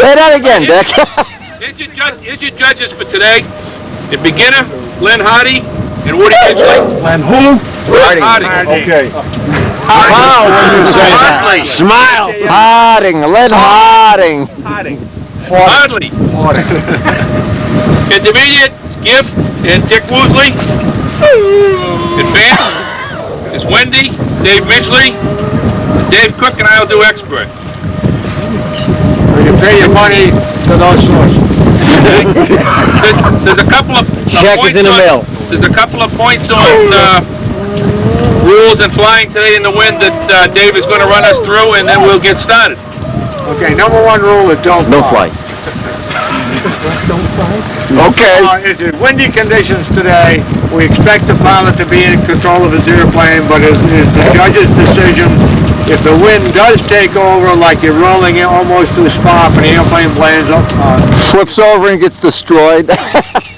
Say that again, Dick. Here's your judges for today. The beginner, Len Hardy, and Woody Edgley. Len who? Harding. Okay. Wow, when you say that. Smile. Harding, Len Harding. Hardley. Intermediate, Gift and Dick Woosley. Advanced is Wendy, Dave Midgley, Dave Cook, and I'll do expert. You pay your money to those sources. There's a couple of Check is in the mail. There's a couple of points on rules and flying today in the wind that Dave is going to run us through, and then we'll get started. Okay, number one rule is don't fly. Okay. It's windy conditions today. We expect the pilot to be in control of his airplane, but it's the judge's decision. If the wind does take over, like you're rolling in almost to a stop and the airplane lands up, Flips over and gets destroyed.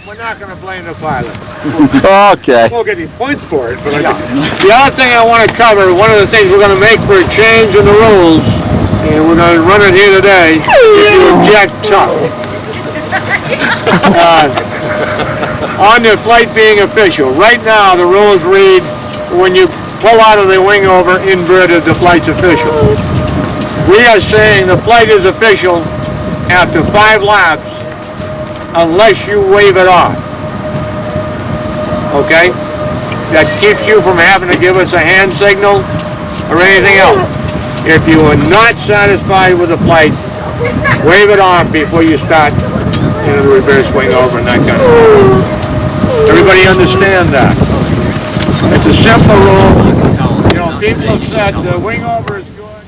we're not going to blame the pilot. Okay. We'll get these points for it. But the other thing I want to cover, one of the things we're going to make for a change in the rules, and we're going to run it here today, if you object, tough. On the flight being official, right now the rules read when you pull out of the wing over inverted, the flight's official. We are saying the flight is official after 5 laps unless you wave it off. Okay? That keeps you from having to give us a hand signal or anything else. If you are not satisfied with the flight, wave it off before you start in a reverse wing over and that kind of thing. Everybody understand that? It's a simple rule. You know, people have said the wing over is good.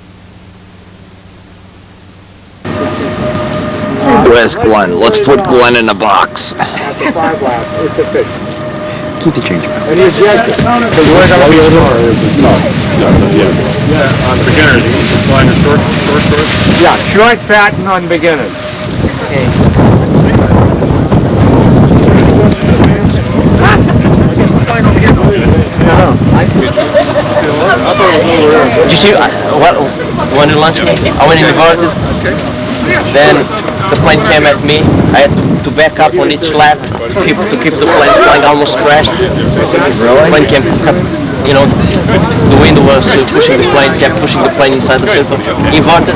Where's Glenn? Let's put Glenn in the box. After 5 laps, it's official. Keep the change. Any objection? Yeah, on beginners, you can fly in short. Yeah, short pattern on beginners. Did you see what when you launched me? I went inverted. Then the plane came at me. I had to back up on each lap to keep the plane flying. Almost crashed. The plane came, you know, the wind was pushing the plane, kept pushing the plane inside the circle. Inverted.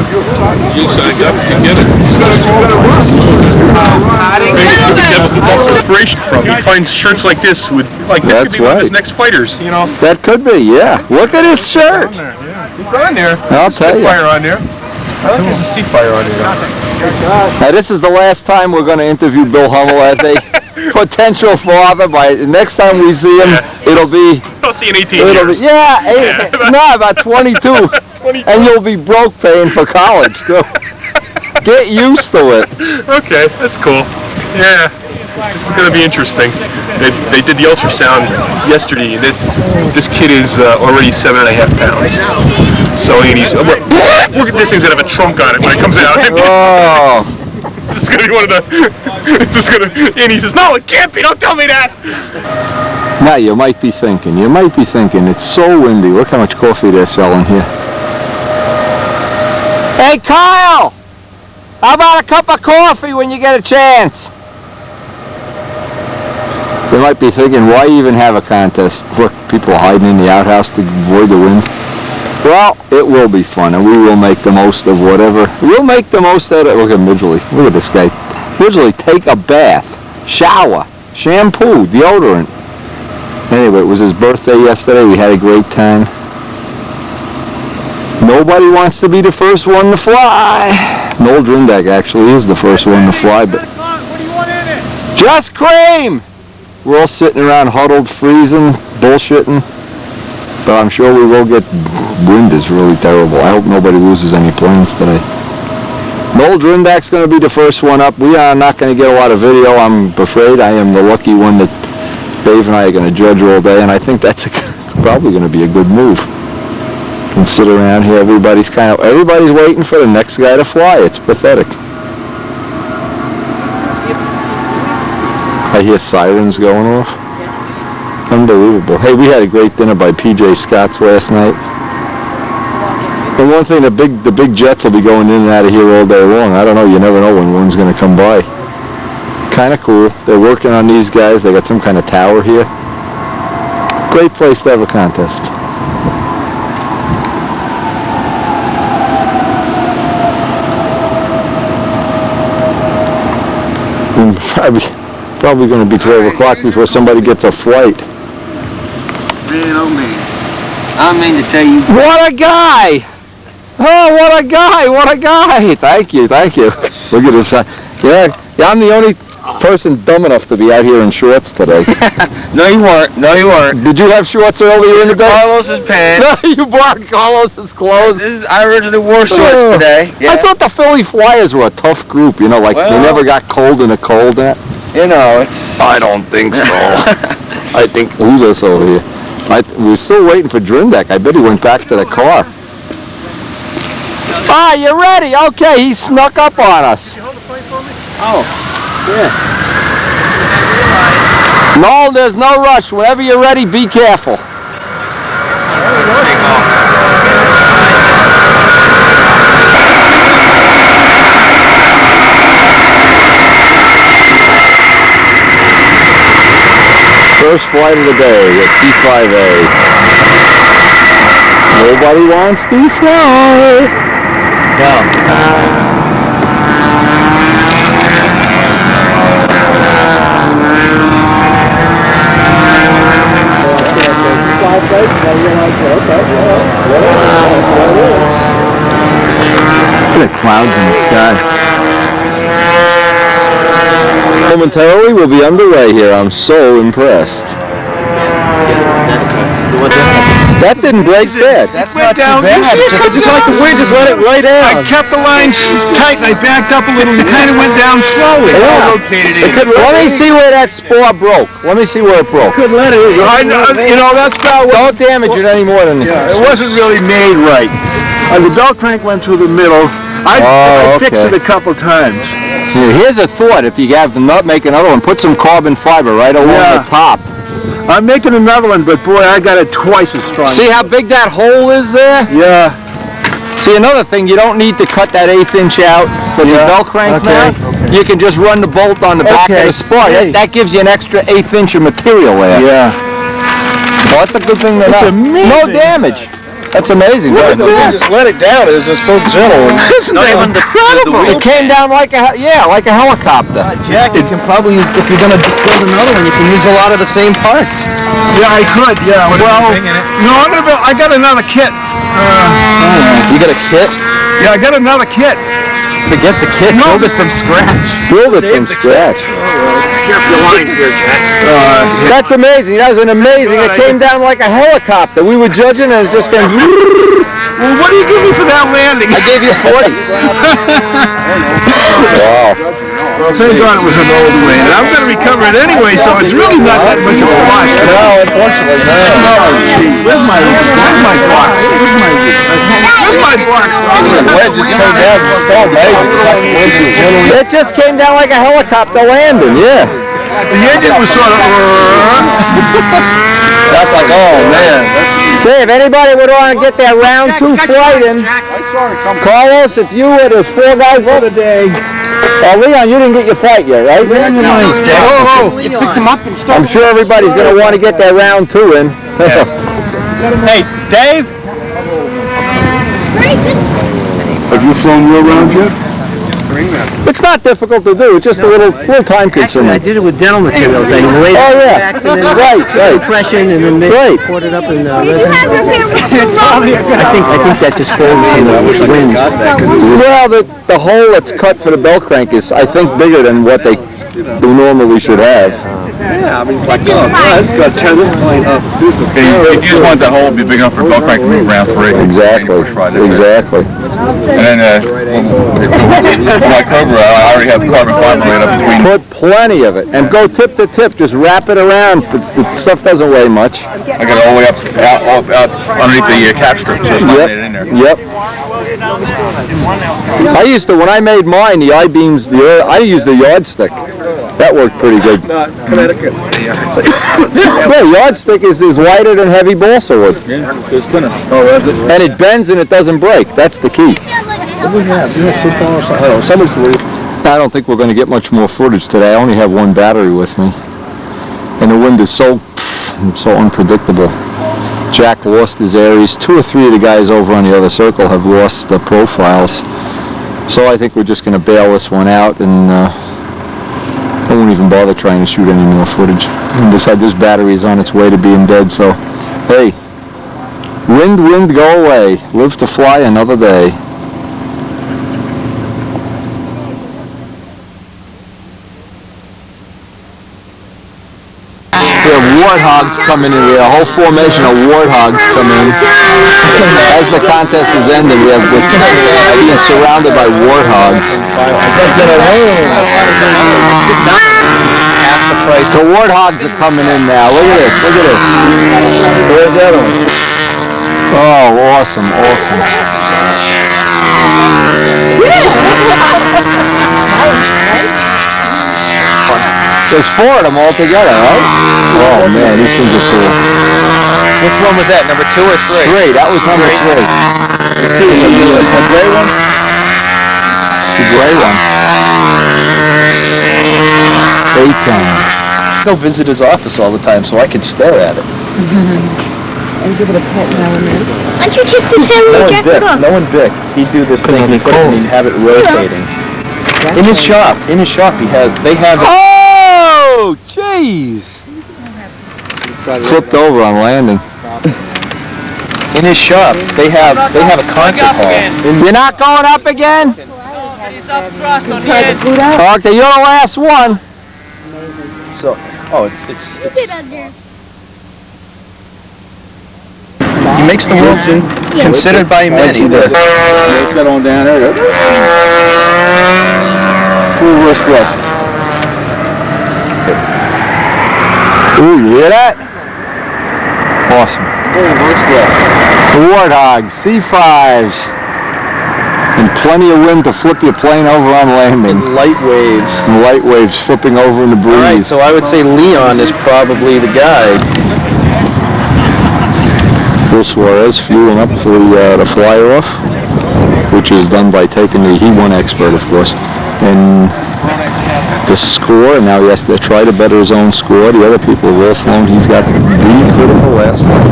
You signed up to get it. That's the best inspiration from. He finds shirts like this with, like, this That's could be one of his right. next fighters, you know. That could be, yeah. Look at his shirt. He's on there. I'll tell you. Seafire on there. I think there's a Seafire on there. Now, this is the last time we're going to interview Bill Hummel as a potential father. By next time we see him, it'll be... I'll see you in 18 years. About 22. And you'll be broke paying for college, too. Get used to it. Okay, that's cool. Yeah, this is going to be interesting. They did the ultrasound yesterday. This kid is already 7.5 pounds. So, and he's, look at this thing's going to have a trunk on it when it comes out. Oh. This is going to be one of the, and he says, no, it can't be, don't tell me that. Now, you might be thinking, it's so windy. Look how much coffee they're selling here. Hey, Kyle! How about a cup of coffee when you get a chance? They might be thinking, why even have a contest? Look, people are hiding in the outhouse to avoid the wind. Well, it will be fun, and we will make the most of whatever. We'll make the most out of it. Look at Midgley. Look at this guy. Midgley, take a bath, shower, shampoo, deodorant. Anyway, it was his birthday yesterday. We had a great time. Nobody wants to be the first one to fly. Noel Drindak actually is the first one to fly, but just cream. We're all sitting around huddled, freezing, bullshitting. But I'm sure we will get. Wind is really terrible. I hope nobody loses any planes today. Noel Drindak's going to be the first one up. We are not going to get a lot of video. I'm afraid I am the lucky one that Dave and I are going to judge all day, and I think it's probably going to be a good move. And sit around here, everybody's waiting for the next guy to fly. It's pathetic. I hear sirens going off. Unbelievable. Hey, we had a great dinner by P.J. Scott's last night. The one thing, the big jets will be going in and out of here all day long. I don't know. You never know when one's going to come by. Kind of cool. They're working on these guys. They got some kind of tower here. Great place to have a contest. Probably going to be 12 o'clock before somebody gets a flight. Man, oh man. I mean to tell you. What a guy! Oh, what a guy! What a guy! Thank you, thank you. Look at this. Yeah, I'm the only person dumb enough to be out here in shorts today. No, you weren't. No, you weren't. Did you have shorts earlier in the day? Carlos's pants. No, you bought Carlos's clothes. I originally wore shorts today. Yeah. I thought the Philly Flyers were a tough group. You know, like they never got cold in the cold. You know, it's. I don't think so. I think who's this over here? We're still waiting for Drindeck. I bet he went back to the car. Ah, you're ready? Okay, he snuck up on us. Can you hold the plate for me? Oh, yeah. No, there's no rush. Whenever you're ready, be careful. First flight of the day at C5A. Nobody wants to fly. No. Look at the clouds in the sky. Momentarily, we'll be underway here. I'm so impressed. That didn't break bad. That's not too bad. Just like the wind, just let it right down. I kept the lines tight and I backed up a little and it kind of went down slowly. Yeah. Let me see where that spore broke. Let me see where it broke. Couldn't let it. I know, you know, that's about what. Don't damage it any more than It wasn't really made right. The belt crank went through the middle. I fixed it a couple times. Here's a thought. If you have the nut, make another one. Put some carbon fiber right along the top. I'm making another one, but boy, I got it twice as strong. See how big that hole is there? Yeah. See, another thing, you don't need to cut that 1/8 inch out for the belt crank now. You can just run the bolt on the back of the spar. That gives you an extra 1/8 inch of material there. Yeah. Well, that's a good thing to know. Amazing. No damage. That's amazing. Look at that. Just let it down. It was just so gentle. Isn't that incredible? It came down like a helicopter. Jack, you can probably use, if you're going to just build another one, you can use a lot of the same parts. Yeah, I could. Yeah. Well, no, I'm gonna build. I got another kit. You got a kit? Yeah, I got another kit. Forget the kit. No. Build it from scratch. Build it from scratch. Careful your lines here, Jack. That's amazing. That was an amazing. It came down like a helicopter. We were judging and it just came. Well, what do you give me for that landing? I gave you 40. Wow. Well, thank God it was an old way, and I'm going to recover it anyway, so it's really not that much of a loss. No, unfortunately, no. Where's my box? Where's my box? The wedge just came down. It's so amazing. It just came down like a helicopter landing, yeah. The engine was sort of. That's like, oh man. Say, if anybody would want to get that round 2 flight in, Carlos, if you were, there's 4 guys for the day. Leon, you didn't get your flight yet, right? You picked them up and started. I'm sure everybody's going to want to get that round 2 in. Hey, Dave? Have you flown your round yet? It's not difficult to do. It's just a little time consuming. I did it with dental materials. I laid right. compression and then poured it up in resin. I think that just folds in the wind. Well, the hole that's cut for the belt crank is, I think, bigger than what they normally should have. Yeah, I mean, it's like, it's going to tear this plane up. You just want that hole to be big enough for a belt crank to move around for it. Exactly. Exactly. And then for my Cobra, I already have carbon fiber laid up between. Put plenty of it and go tip to tip. Just wrap it around. The stuff doesn't weigh much. I got it all the way out underneath the cap strip, so it's not in there. Yep. I used to, when I made mine, the I-beams, I used a yardstick. That worked pretty good. No, it's Connecticut. Yeah, yardstick is lighter than heavy balsa wood. Yeah, it's thinner. Oh, is it? And it bends and it doesn't break. That's the key. What do we have? Do we have 2 phones? I don't know. Somebody's leave. I don't think we're going to get much more footage today. I only have one battery with me. And the wind is so unpredictable. Jack lost his Aries. 2 or 3 of the guys over on the other circle have lost the profiles. So I think we're just going to bail this one out, and I won't even bother trying to shoot any more footage. And decide this battery is on its way to being dead, so hey, wind, go away. Live to fly another day. We have warthogs coming in. We have a whole formation of warthogs coming in. As the contest is ending, we're being surrounded by warthogs. So warthogs are coming in now. Look at this, look at this. So where's the other one? Oh, awesome, awesome. There's 4 of them all together, right? Oh man, these things are cool. Which one was that? Number 2 or 3? 3, that was number 3. The gray one? The gray one. 8 times. Go visit his office all the time so I can stare at it. And give it a pet now and then. Why don't you take this hand and jack it off? No one Vic. He'd do this thing and he'd put it and he'd have it rotating. In his shop, they have it. Oh, jeez! Flipped over on landing. In his shop, they have a concert hall. You're not going up again? Okay, you're the last one. So, it's he makes the world considered by many. That on down there. Full wrist rush. Ooh, you hear that? Awesome. The Warthogs, C5s, and plenty of wind to flip your plane over on landing. And light waves. And light waves flipping over in the breeze. All right, so I would say Leon is probably the guy. Will Suarez fueling up for the fly-off, which is done by taking the He1 expert, of course, and the score, and now he has to try to better his own score. The other people have all flown. He's got these that are the last one.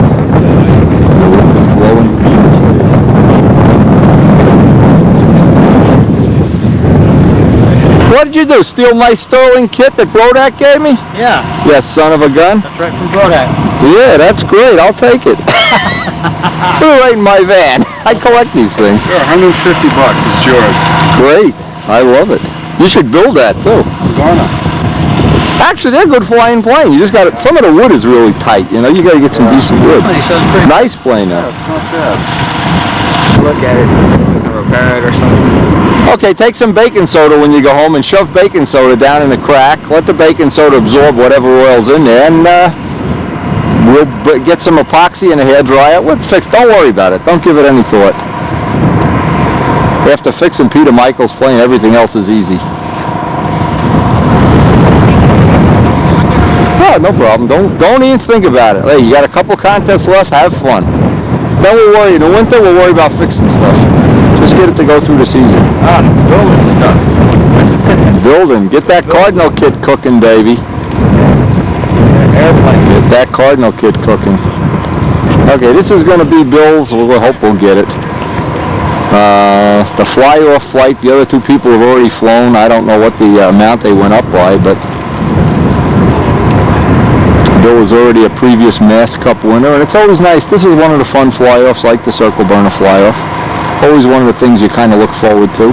The wind is blowing beautifully. What did you do? Steal my Sterling kit that Brodak gave me? Yeah. Yeah, son of a gun. That's right from Brodak. Yeah, that's great. I'll take it. Put it right in my van. I collect these things. Sure, $150. It's yours. Great. I love it. You should build that too. Gonna. Actually, they're good flying plane. You just got to. Some of the wood is really tight. You know, you got to get some decent wood. Nice plane now. It's not bad. Look at it. Repair it or something. Okay, take some baking soda when you go home and shove baking soda down in the crack. Let the baking soda absorb whatever oil's in there, and we'll get some epoxy and a hairdryer. We'll fix. Don't worry about it. Don't give it any thought. After fixing Peter Michael's plane, everything else is easy. Oh, no problem. Don't even think about it. Hey, you got a couple contests left. Have fun. Then we'll worry. In the winter, we'll worry about fixing stuff. Just get it to go through the season. Building stuff. Building. Get that Cardinal kit cooking, baby. Airplane. Get that Cardinal kit cooking. Okay, this is going to be Bill's. We'll hope we'll get it. The fly-off flight, the other 2 people have already flown. I don't know what the amount they went up by, but Bill was already a previous Mass Cup winner, and it's always nice. This is one of the fun fly-offs, like the Circle Burner fly-off. Always one of the things you kind of look forward to.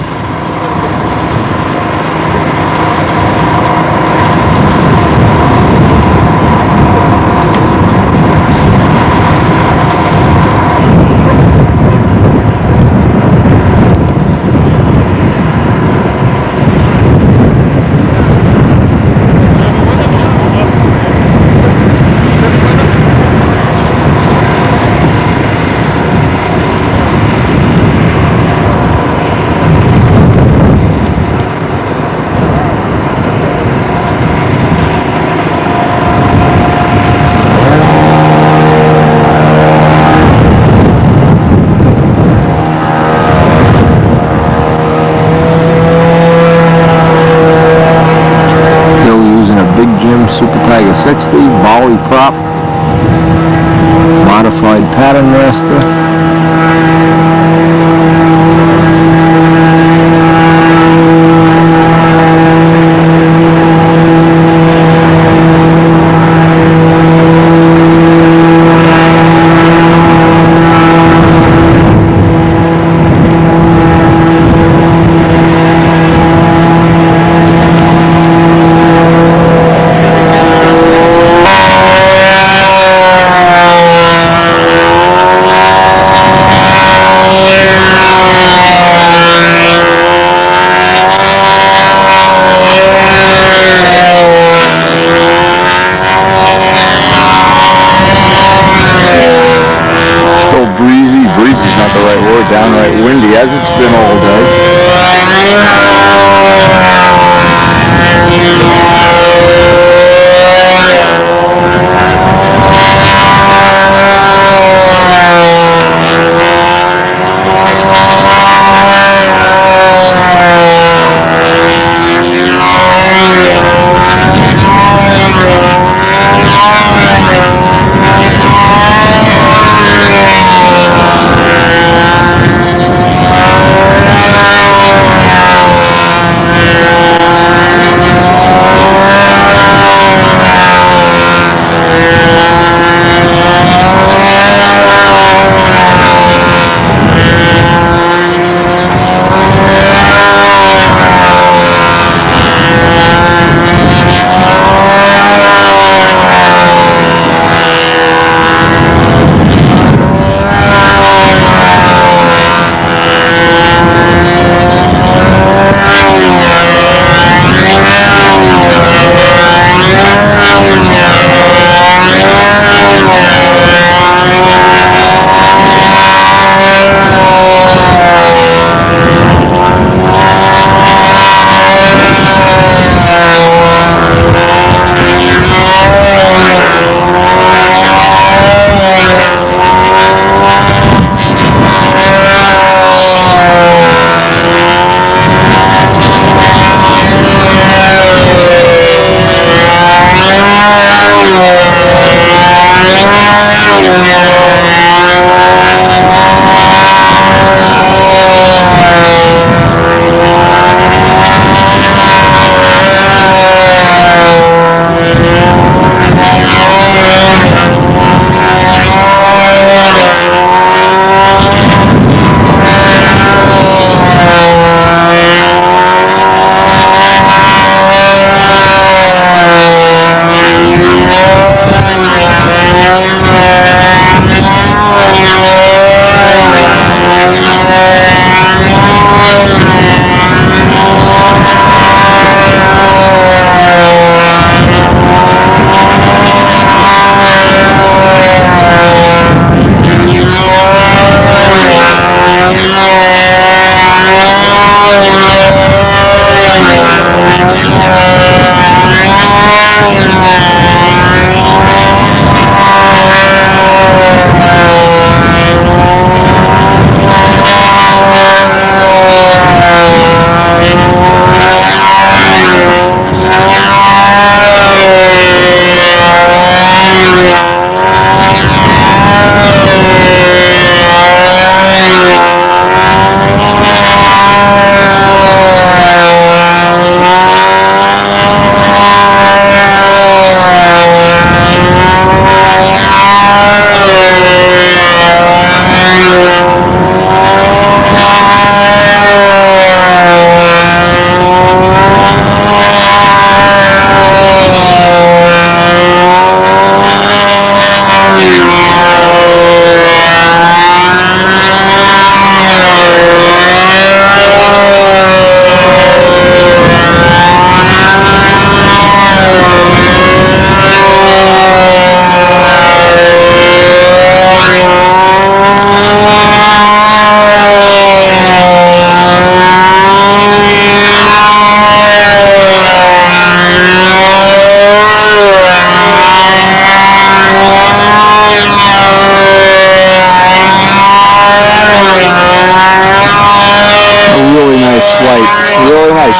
60 Bowie prop, modified pattern rester. Breezy's not the right word, downright windy as it's been all day.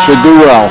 Should do well.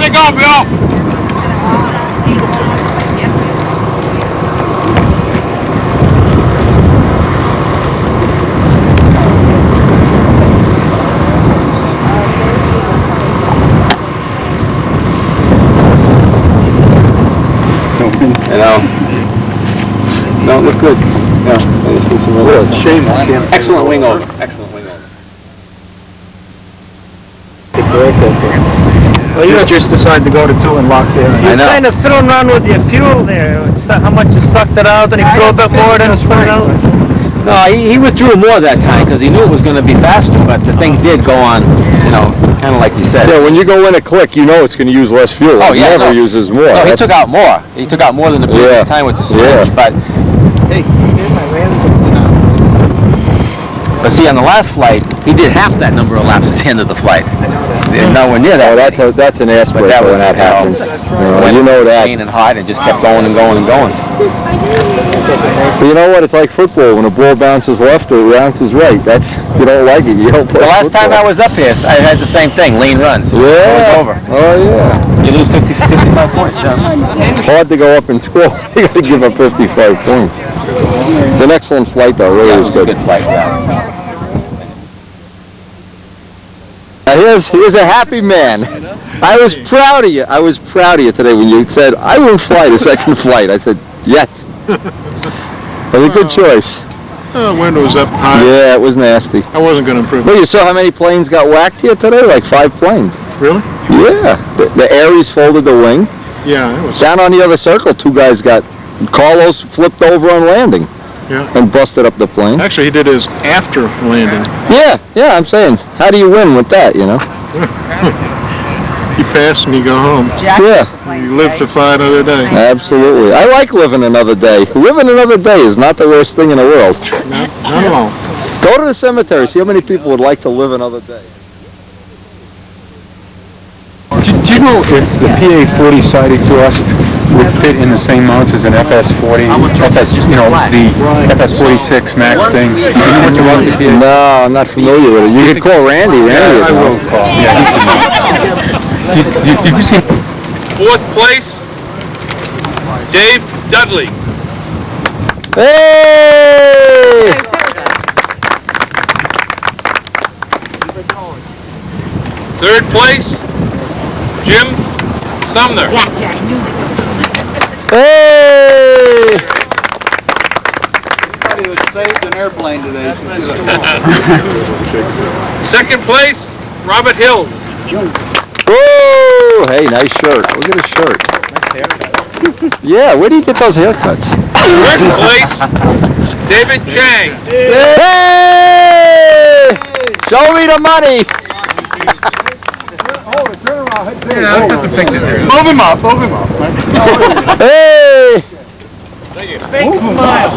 to go, Bill. You know, no, look good. Yeah, I just need some release. Shame. Excellent wing over. Excellent wing over. Well, you just decided to go to 2 and lock there. I know. Kind of thrown around with your fuel there. How much you sucked it out, and he blew a bit more than it's put out. No, he withdrew more that time because he knew it was going to be faster, but the thing did go on, you know, kind of like you said. Yeah, when you go in a click, you know it's going to use less fuel. Oh, yeah, It never uses more. No, he took out more. He took out more than the previous time with the switch, but see, on the last flight, he did half that number of laps at the end of the flight. Nowhere near that. Oh, that's an ass breaker when that happens. You know that. And hot, and just kept going and going and going. But you know what? It's like football. When a ball bounces left or bounces right, that's, you don't like it. You don't play The last football. time I was up here, I had the same thing, lean runs. Yeah. It was over. Oh, yeah. You lose 55 points, yeah. Hard to go up and score. You got to give up 55 points. It's an excellent flight, though. Really Yeah, it was was a good. good flight, yeah. Now here's a happy man. I was proud of you. I was proud of you today when you said, I won't fly the second flight. I said, yes. That was a good choice. Wind was up high. Yeah, it was nasty. I wasn't going to improve. Well, you saw how many planes got whacked here today? Like 5 planes. Really? Yeah. The Aries folded the wing. Yeah, it was. Down on the other circle, 2 guys got, Carlos flipped over on landing. Yeah. And busted up the plane. Actually, he did his after landing. Yeah, I'm saying, how do you win with that, you know? You pass and you go home. Yeah. You live to fight another day. Absolutely. I like living another day. Living another day is not the worst thing in the world. Not at all. Go to the cemetery, see how many people would like to live another day. Do you know if the PA-40 side exhaust would fit in the same mounts as an FS-40, the FS-46 Max thing? Do you know much about the PA? No, I'm not familiar with it. You could call Randy. Randy I will call. Yeah, did you see? 4th place, Dave Dudley. Hey! 3rd place, Jim Sumner. Hey! Somebody was saved an airplane today. 2nd place, Robert Hills. Whoa! Hey, nice shirt. Look at his shirt. Nice haircut. Yeah, where do you get those haircuts? 1st place, David Chang. Hey! Show me the money! Yeah, let's have to pick this here. Move him up. Hey! Fake smile.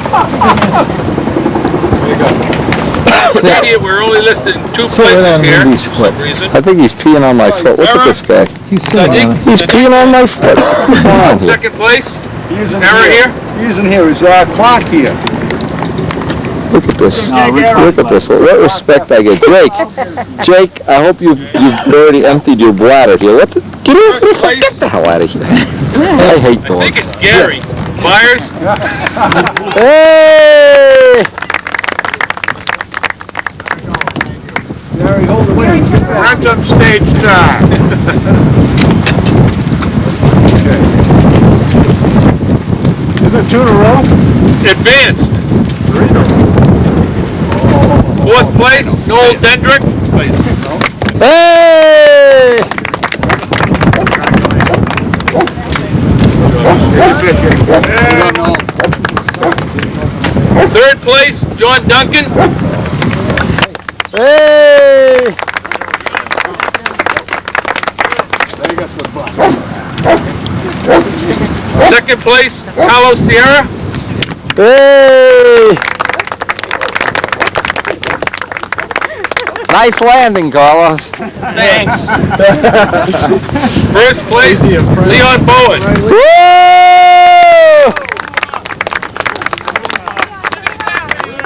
Here, we're only listed in 2 places here for some reason. I think he's peeing on my foot. Look at this guy. He's peeing on my foot. What's going on here? 2nd place, Error here. Using here is clock here. Look at this. Look at this. What respect I get. Jake, I hope you've already emptied your bladder here. Get the hell out of here. I hate I dogs. think it's Gary. Myers. Hey! Gary, hold the wing. Front up stage time. Is it 2 in a row? Advanced. 4th place, Noel Dendrick. Hey! 3rd place, John Duncan. Hey! 2nd place, Carlos Sierra. Hey! Nice landing, Carlos. Thanks. 1st place, Leon Bowen. Woo!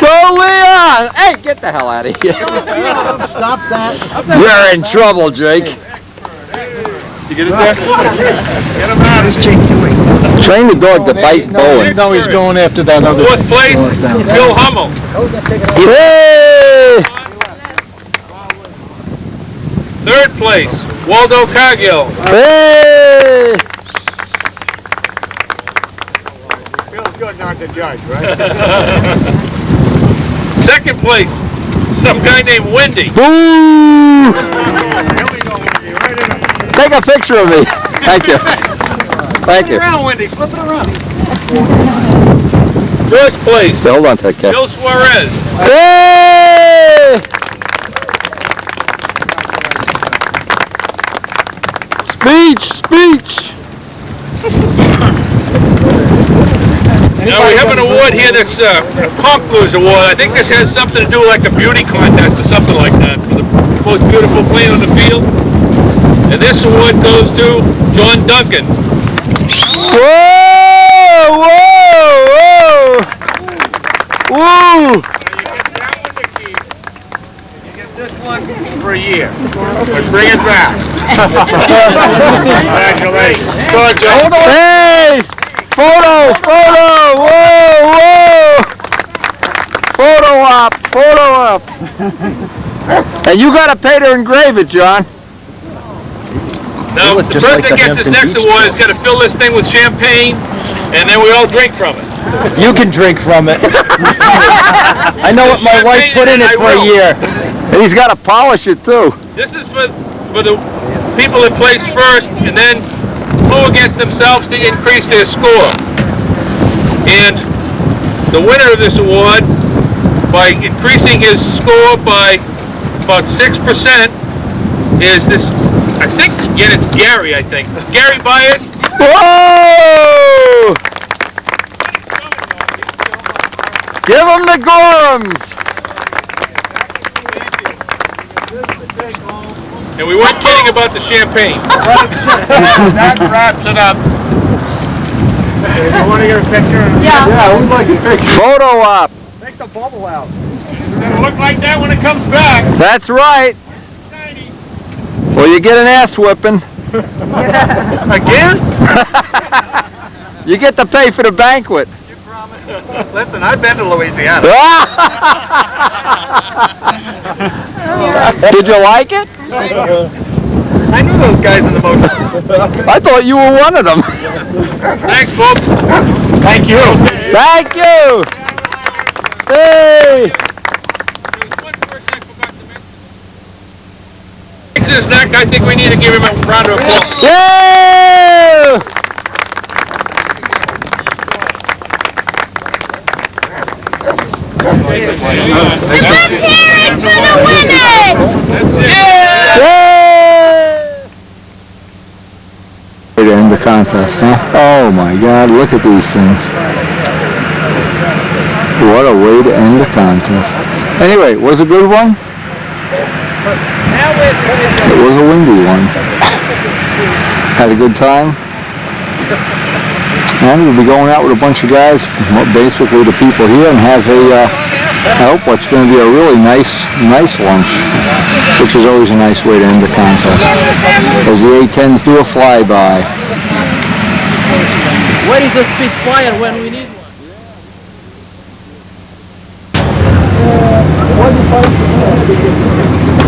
Go, Leon! Hey, get the hell out of here. Stop that. You're in trouble, Jake. You get it there? Get him out. Train the dog to bite bowling. No, he's going after that other. Fourth place, Bill Hummel. Hey! Third place, Waldo Cargill. Hey! Feels good not to judge, right? Second place, some guy named Wendy. Boo! Take a picture of me. Thank you. Thank you. Around, Wendy. Flip it around. First place, Hold on, take care. Bill Suarez. Hey! Speech! Now we have an award here that's a Concours Award. I think this has something to do like a beauty contest or something like that for the most beautiful plane on the field. And this award goes to John Duncan. Whoa! Woo! This one for a year. But bring it back. Congratulations. Good, Joe. Hey! Photo! Whoa! Photo op! And you gotta pay to engrave it, John. Now, the person that gets this next award is going to fill this thing with champagne, and then we all drink from it. You can drink from it. I know what my wife put in it for a year. And he's gotta polish it too. This is for the people that placed first, and then flew against themselves to increase their score. And the winner of this award, by increasing his score by about 6%, is this, I think, again it's Gary, I think. Gary Byers. Whoa! Give him the Gorhams! And we weren't kidding about the champagne. That wraps it up. You want to get a picture? Yeah, we'd like a picture. Photo op! Take the bubble out. It's going to look like that when it comes back. That's right! Well, you get an ass whipping. Again? You get to pay for the banquet. Listen, I've been to Louisiana. Did you like it? I knew those guys in the motel. I thought you were one of them. Thanks, folks. Thank you. Thank you! Hey! His neck, I think we need to give him a round of applause. Yeah! Way to end the contest, huh? Oh my God, look at these things. What a way to end the contest. Anyway, was it a good one? It was a windy one. Had a good time. And we'll be going out with a bunch of guys, basically the people here, and have a, I hope what's going to be a really nice lunch, which is always a nice way to end the contest. As the A-10s do a flyby. Where is the Spitfire when we need one?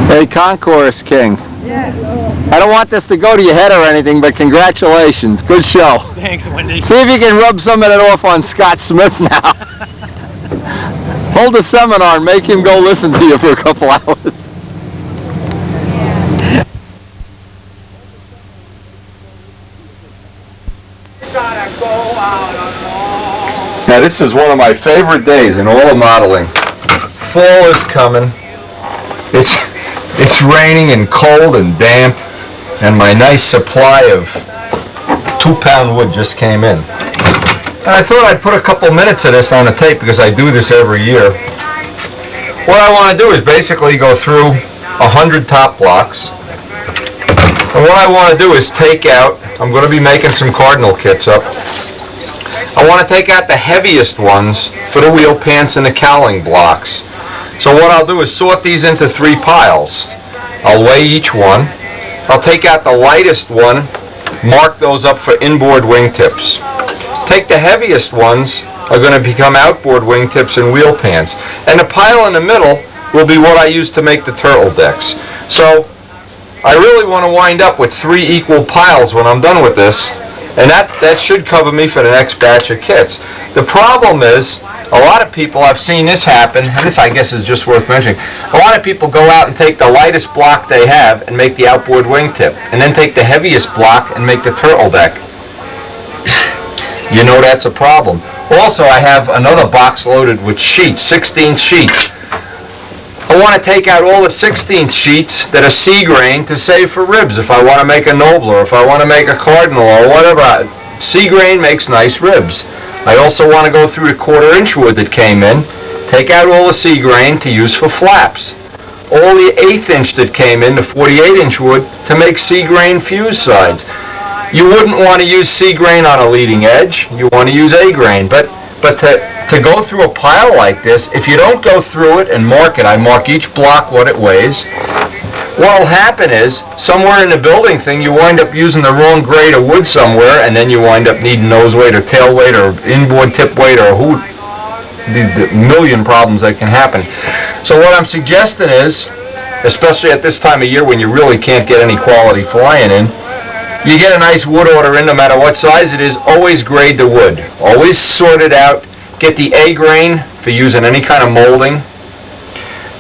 Hey, Concourse King. I don't want this to go to your head or anything, but congratulations. Good show. Thanks, Wendy. See if you can rub some of that off on Scott Smith now. Hold a seminar and make him go listen to you for a couple hours. Now this is one of my favorite days in all of modeling. Fall is coming. It's raining and cold and damp, and my nice supply of 2-pound wood just came in. And I thought I'd put a couple minutes of this on the tape because I do this every year. What I want to do is basically go through 100 top blocks. And what I want to do is take out, I'm going to be making some cardinal kits up. I want to take out the heaviest ones for the wheel pants and the cowling blocks. So what I'll do is sort these into 3 piles. I'll weigh each one, I'll take out the lightest one, mark those up for inboard wingtips. Take the heaviest ones, are going to become outboard wingtips and wheel pans. And the pile in the middle will be what I use to make the turtle decks. So I really want to wind up with 3 equal piles when I'm done with this, and that should cover me for the next batch of kits. The problem is, a lot of people, I've seen this happen, and this I guess is just worth mentioning, a lot of people go out and take the lightest block they have and make the outboard wingtip, and then take the heaviest block and make the turtle deck. You know that's a problem. Also, I have another box loaded with sheets, 16 sheets. I want to take out all the 16th sheets that are sea grain to save for ribs if I want to make a Nobler, if I want to make a Cardinal or whatever. Sea grain makes nice ribs. I also want to go through the 1/4 inch wood that came in, take out all the sea grain to use for flaps. All the 1/8 inch that came in, the 48 inch wood, to make sea grain fuse sides. You wouldn't want to use sea grain on a leading edge. You want to use A grain, but to go through a pile like this, if you don't go through it and mark it, I mark each block what it weighs, what will happen is, somewhere in the building thing, you wind up using the wrong grade of wood somewhere, and then you wind up needing nose weight or tail weight or inboard tip weight or the million problems that can happen. So what I'm suggesting is, especially at this time of year when you really can't get any quality flying in, you get a nice wood order in, no matter what size it is, always grade the wood. Always sort it out. Get the A grain for using any kind of molding.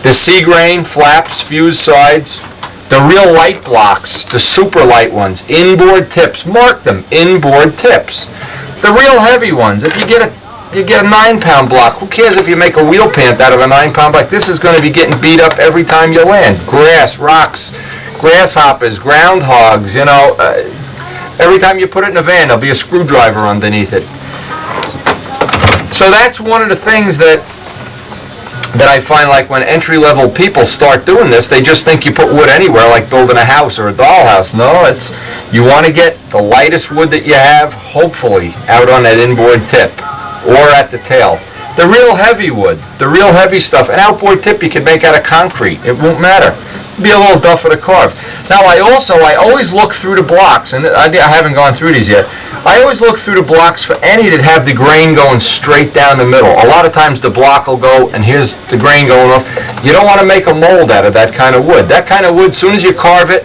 The C grain, flaps, fuse sides. The real light blocks, the super light ones, inboard tips. Mark them, inboard tips. The real heavy ones, if you get a 9-pound block, who cares if you make a wheel pant out of a 9-pound block? This is going to be getting beat up every time you land. Grass, rocks, grasshoppers, groundhogs, you know, every time you put it in a van, there'll be a screwdriver underneath it. So that's one of the things that I find, like when entry-level people start doing this, they just think you put wood anywhere, like building a house or a dollhouse. No, you want to get the lightest wood that you have, hopefully, out on that inboard tip or at the tail. The real heavy wood, the real heavy stuff, an outboard tip you can make out of concrete. It won't matter. Be a little duff of the carve. Now I always look through the blocks, and I haven't gone through these yet. I always look through the blocks for any that have the grain going straight down the middle. A lot of times the block will go, and here's the grain going off. You don't want to make a mold out of that kind of wood. That kind of wood, as soon as you carve it,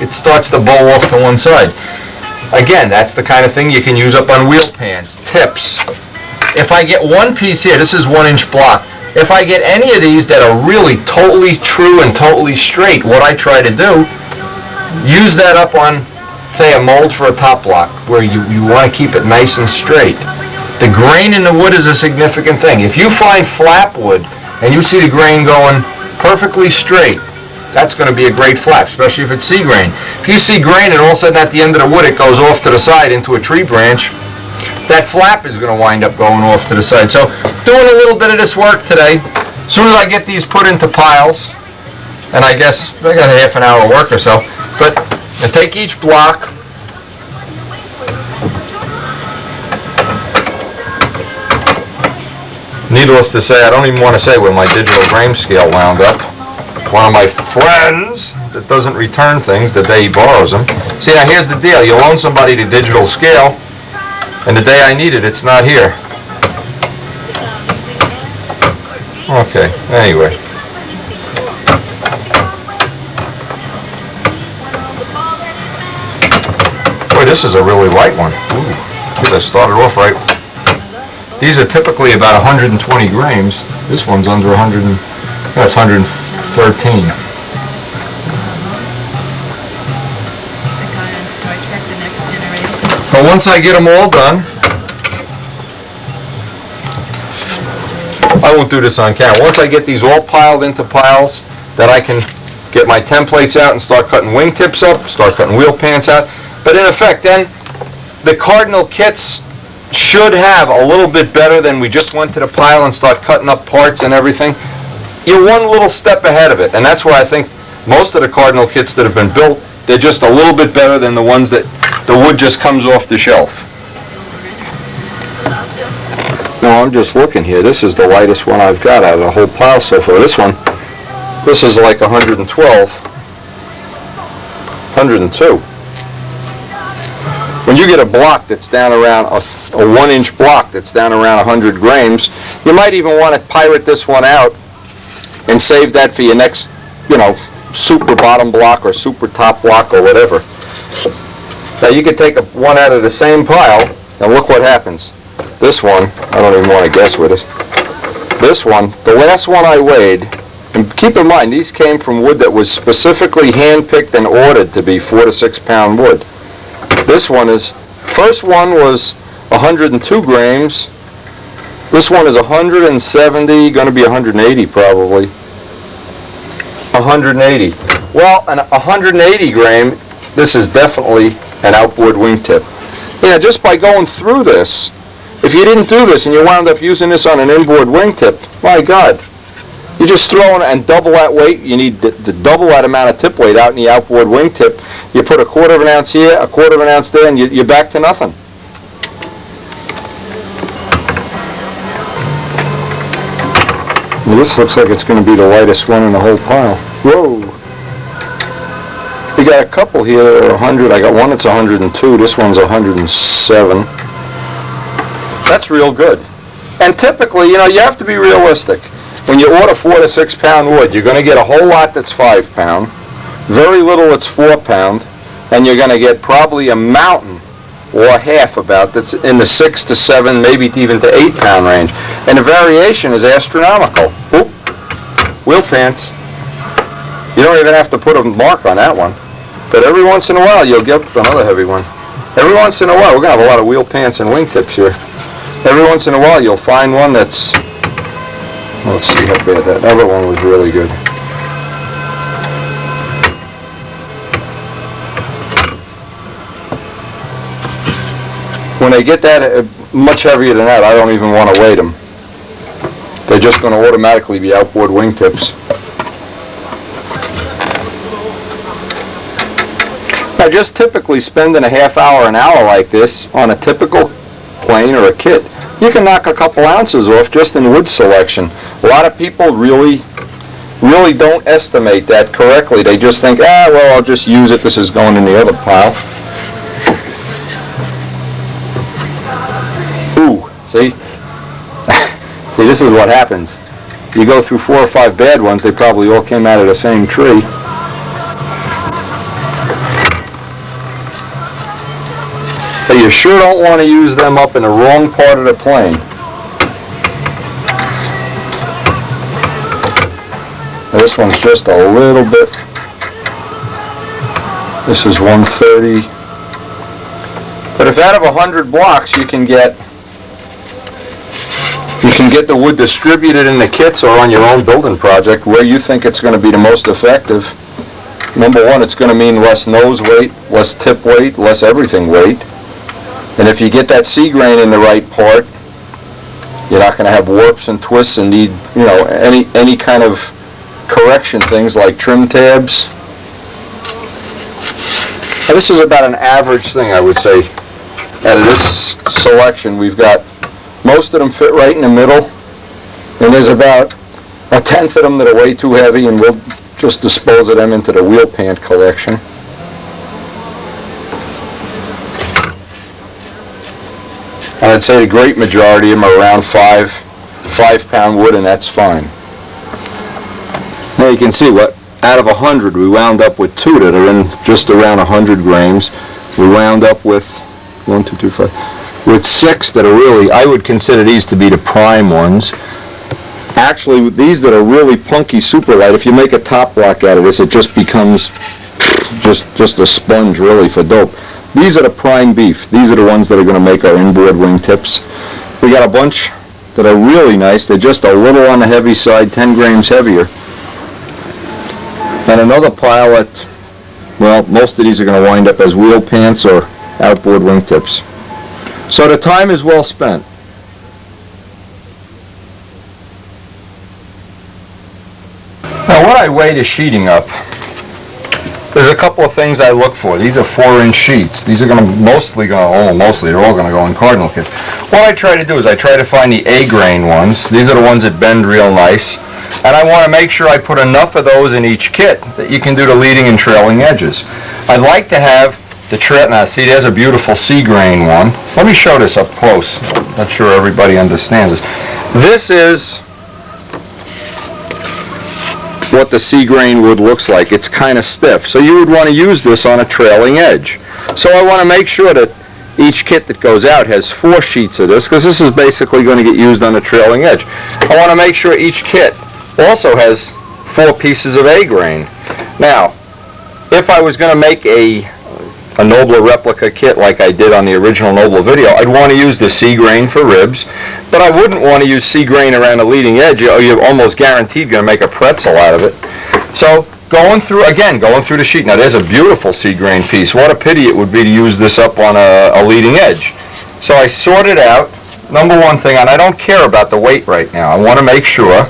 it starts to bow off to one side. Again, that's the kind of thing you can use up on wheel pans, tips. If I get one piece here, this is 1-inch block. If I get any of these that are really totally true and totally straight, what I try to do, use that up on, say, a mold for a top block, where you want to keep it nice and straight. The grain in the wood is a significant thing. If you find flap wood and you see the grain going perfectly straight, that's going to be a great flap, especially if it's sea grain. If you see grain and all of a sudden at the end of the wood it goes off to the side into a tree branch, that flap is going to wind up going off to the side. So doing a little bit of this work today. As soon as I get these put into piles, and I guess I got a half an hour work or so, but I take each block, needless to say, I don't even want to say where my digital grain scale wound up. One of my friends that doesn't return things the day he borrows them. See, now here's the deal. You loan somebody the digital scale, and the day I need it, it's not here. Okay, anyway. Boy, this is a really light one. Ooh, I started off right. These are typically about 120 grams. This one's under 100, that's 113. But once I get them all done, I won't do this on camera. Once I get these all piled into piles, that I can get my templates out and start cutting wingtips up, start cutting wheel pants out. But in effect, then, the Cardinal kits should have a little bit better than we just went to the pile and start cutting up parts and everything. You're one little step ahead of it, and that's why I think most of the Cardinal kits that have been built, they're just a little bit better than the ones that the wood just comes off the shelf. No, I'm just looking here. This is the lightest one I've got out of the whole pile so far. This one, this is like 112. 102. When you get a block that's down around a 1-inch block that's down around 100 grams, you might even want to pirate this one out and save that for your next, super bottom block or super top block or whatever. Now you could take one out of the same pile, and look what happens. This one, I don't even want to guess what it is. This one, the last one I weighed, and keep in mind, these came from wood that was specifically hand-picked and ordered to be 4 to 6 pound wood. This one is, first one was 102 grams. This one is 170, going to be 180 probably. 180. Well, an 180 gram, this is definitely an outboard wingtip. Yeah, just by going through this, if you didn't do this and you wound up using this on an inboard wingtip, my God, you just throw in and double that weight. You need to double that amount of tip weight out in the outboard wingtip. You put 1/4 of an ounce here, 1/4 of an ounce there, and you're back to nothing. Well, this looks like it's going to be the lightest one in the whole pile. Whoa! We got a couple here that are 100. I got one that's 102. This one's 107. That's real good. And typically, you have to be realistic. When you order 4 to 6 pound wood, you're going to get a whole lot that's 5 pound, very little that's 4 pound, and you're going to get probably a mountain or half about that's in the 6 to 7, maybe even to 8 pound range. And the variation is astronomical. Oop. Wheel pants. You don't even have to put a mark on that one. But every once in a while, you'll get another heavy one. Every once in a while, we're going to have a lot of wheel pants and wingtips here. Every once in a while, you'll find one that's, let's see how bad that other one was really good. When they get that much heavier than that, I don't even want to weight them. They're just going to automatically be outboard wingtips. Now, just typically spending a half hour, an hour like this on a typical plane or a kit, you can knock a couple ounces off just in wood selection. A lot of people really don't estimate that correctly. They just think, well, I'll just use it. This is going in the other pile. Ooh, see? See, this is what happens. You go through 4 or 5 bad ones, they probably all came out of the same tree. But you sure don't want to use them up in the wrong part of the plane. Now, this one's just a little bit. This is 130. But if out of 100 blocks you can get the wood distributed in the kits or on your own building project where you think it's going to be the most effective, number one, it's going to mean less nose weight, less tip weight, less everything weight. And if you get that C grain in the right part, you're not going to have warps and twists and need, any kind of correction things like trim tabs. Now, this is about an average thing, I would say. Out of this selection, we've got most of them fit right in the middle, and there's about 1/10 of them that are way too heavy, and we'll just dispose of them into the wheel pant collection. And I'd say the great majority of them are around 5 pound wood, and that's fine. Now you can see what, out of 100, we wound up with 2 that are in just around 100 grams. We wound up with 1, 2, 3, 5, with 6 that are really, I would consider these to be the prime ones. Actually, these that are really punky super light, if you make a top block out of this, it just becomes just a sponge really for dope. These are the prime beef. These are the ones that are going to make our inboard wingtips. We got a bunch that are really nice. They're just a little on the heavy side, 10 grams heavier. And another pile that, well, most of these are going to wind up as wheel pants or outboard wingtips. So the time is well spent. Now what I weigh the sheeting up, there's a couple of things I look for. These are 4-inch sheets. These are going to mostly, they're all going to go in cardinal kits. What I try to do is I try to find the A-grain ones. These are the ones that bend real nice. And I want to make sure I put enough of those in each kit that you can do the leading and trailing edges. I'd like to have the trim. Now, see, there's a beautiful sea grain one. Let me show this up close. Not sure everybody understands this. This is what the sea grain wood looks like. It's kind of stiff. So you would want to use this on a trailing edge. So I want to make sure that each kit that goes out has 4 sheets of this, because this is basically going to get used on a trailing edge. I want to make sure each kit also has 4 pieces of A grain. Now, if I was going to make a Nobler replica kit like I did on the original Nobler video, I'd want to use the sea grain for ribs, but I wouldn't want to use sea grain around the leading edge. You're almost guaranteed going to make a pretzel out of it. So going through the sheet. Now there's a beautiful sea grain piece. What a pity it would be to use this up on a leading edge. So I sorted out, number one thing, and I don't care about the weight right now. I want to make sure,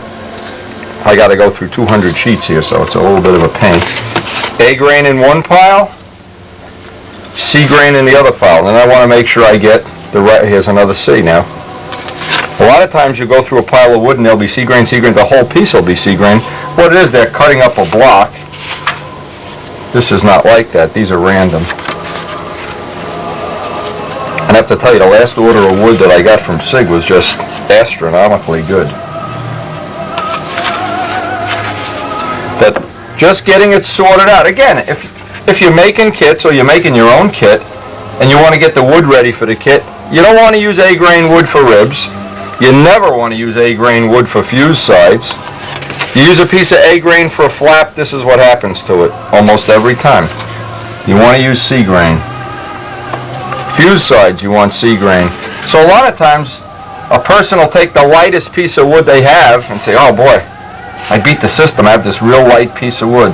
I got to go through 200 sheets here, so it's a little bit of a pain. A grain in one pile, C grain in the other pile, and I want to make sure I get the right. Here's another C now. A lot of times you go through a pile of wood and there'll be C grain, the whole piece will be C grain. What it is, they're cutting up a block. This is not like that. These are random. And I have to tell you, the last order of wood that I got from Sig was just astronomically good. But just getting it sorted out. Again, if you're making kits or you're making your own kit and you want to get the wood ready for the kit, you don't want to use A grain wood for ribs. You never want to use A grain wood for fuse sides. You use a piece of A grain for a flap, this is what happens to it almost every time. You want to use C grain. Fuse sides, you want C grain. So a lot of times a person will take the lightest piece of wood they have and say, oh boy, I beat the system, I have this real light piece of wood.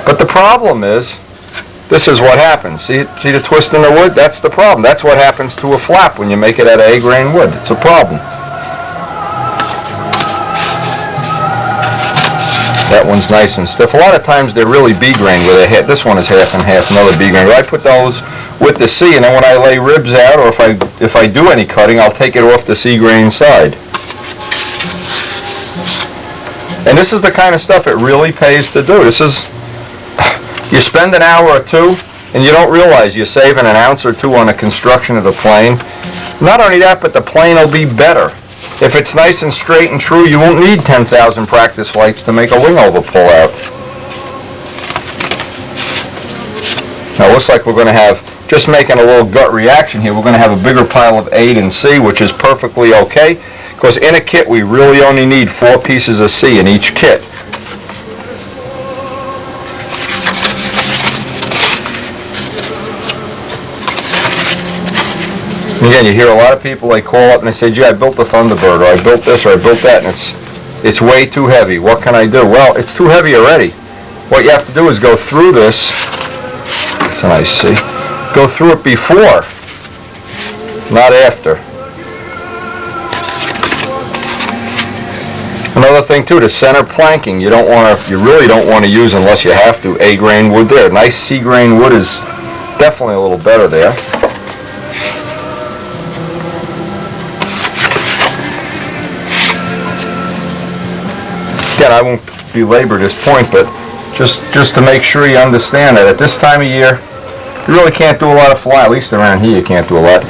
But the problem is, this is what happens. See the twist in the wood? That's the problem. That's what happens to a flap when you make it out of A grain wood. It's a problem. That one's nice and stiff. A lot of times they're really B grain where they hit. This one is half and half, another B grain. I put those with the C, and then when I lay ribs out, or if I do any cutting, I'll take it off the C grain side. And this is the kind of stuff it really pays to do. This is, you spend an hour or two, and you don't realize you're saving an ounce or two on the construction of the plane. Not only that, but the plane will be better. If it's nice and straight and true, you won't need 10,000 practice flights to make a wing over pull out. Now it looks like we're going to have, just making a little gut reaction here, we're going to have a bigger pile of A than C, which is perfectly okay, because in a kit we really only need 4 pieces of C in each kit. Again, you hear a lot of people, they call up and they say, gee, I built the Thunderbird, or I built this, or I built that, and it's way too heavy. What can I do? Well, it's too heavy already. What you have to do is go through this. It's a nice C. Go through it before, not after. Another thing too, the center planking, you really don't want to use unless you have to A grain wood there. Nice C grain wood is definitely a little better there. Again, I won't belabor this point, but just to make sure you understand that at this time of year, you really can't do a lot of flying. At least around here, you can't do a lot.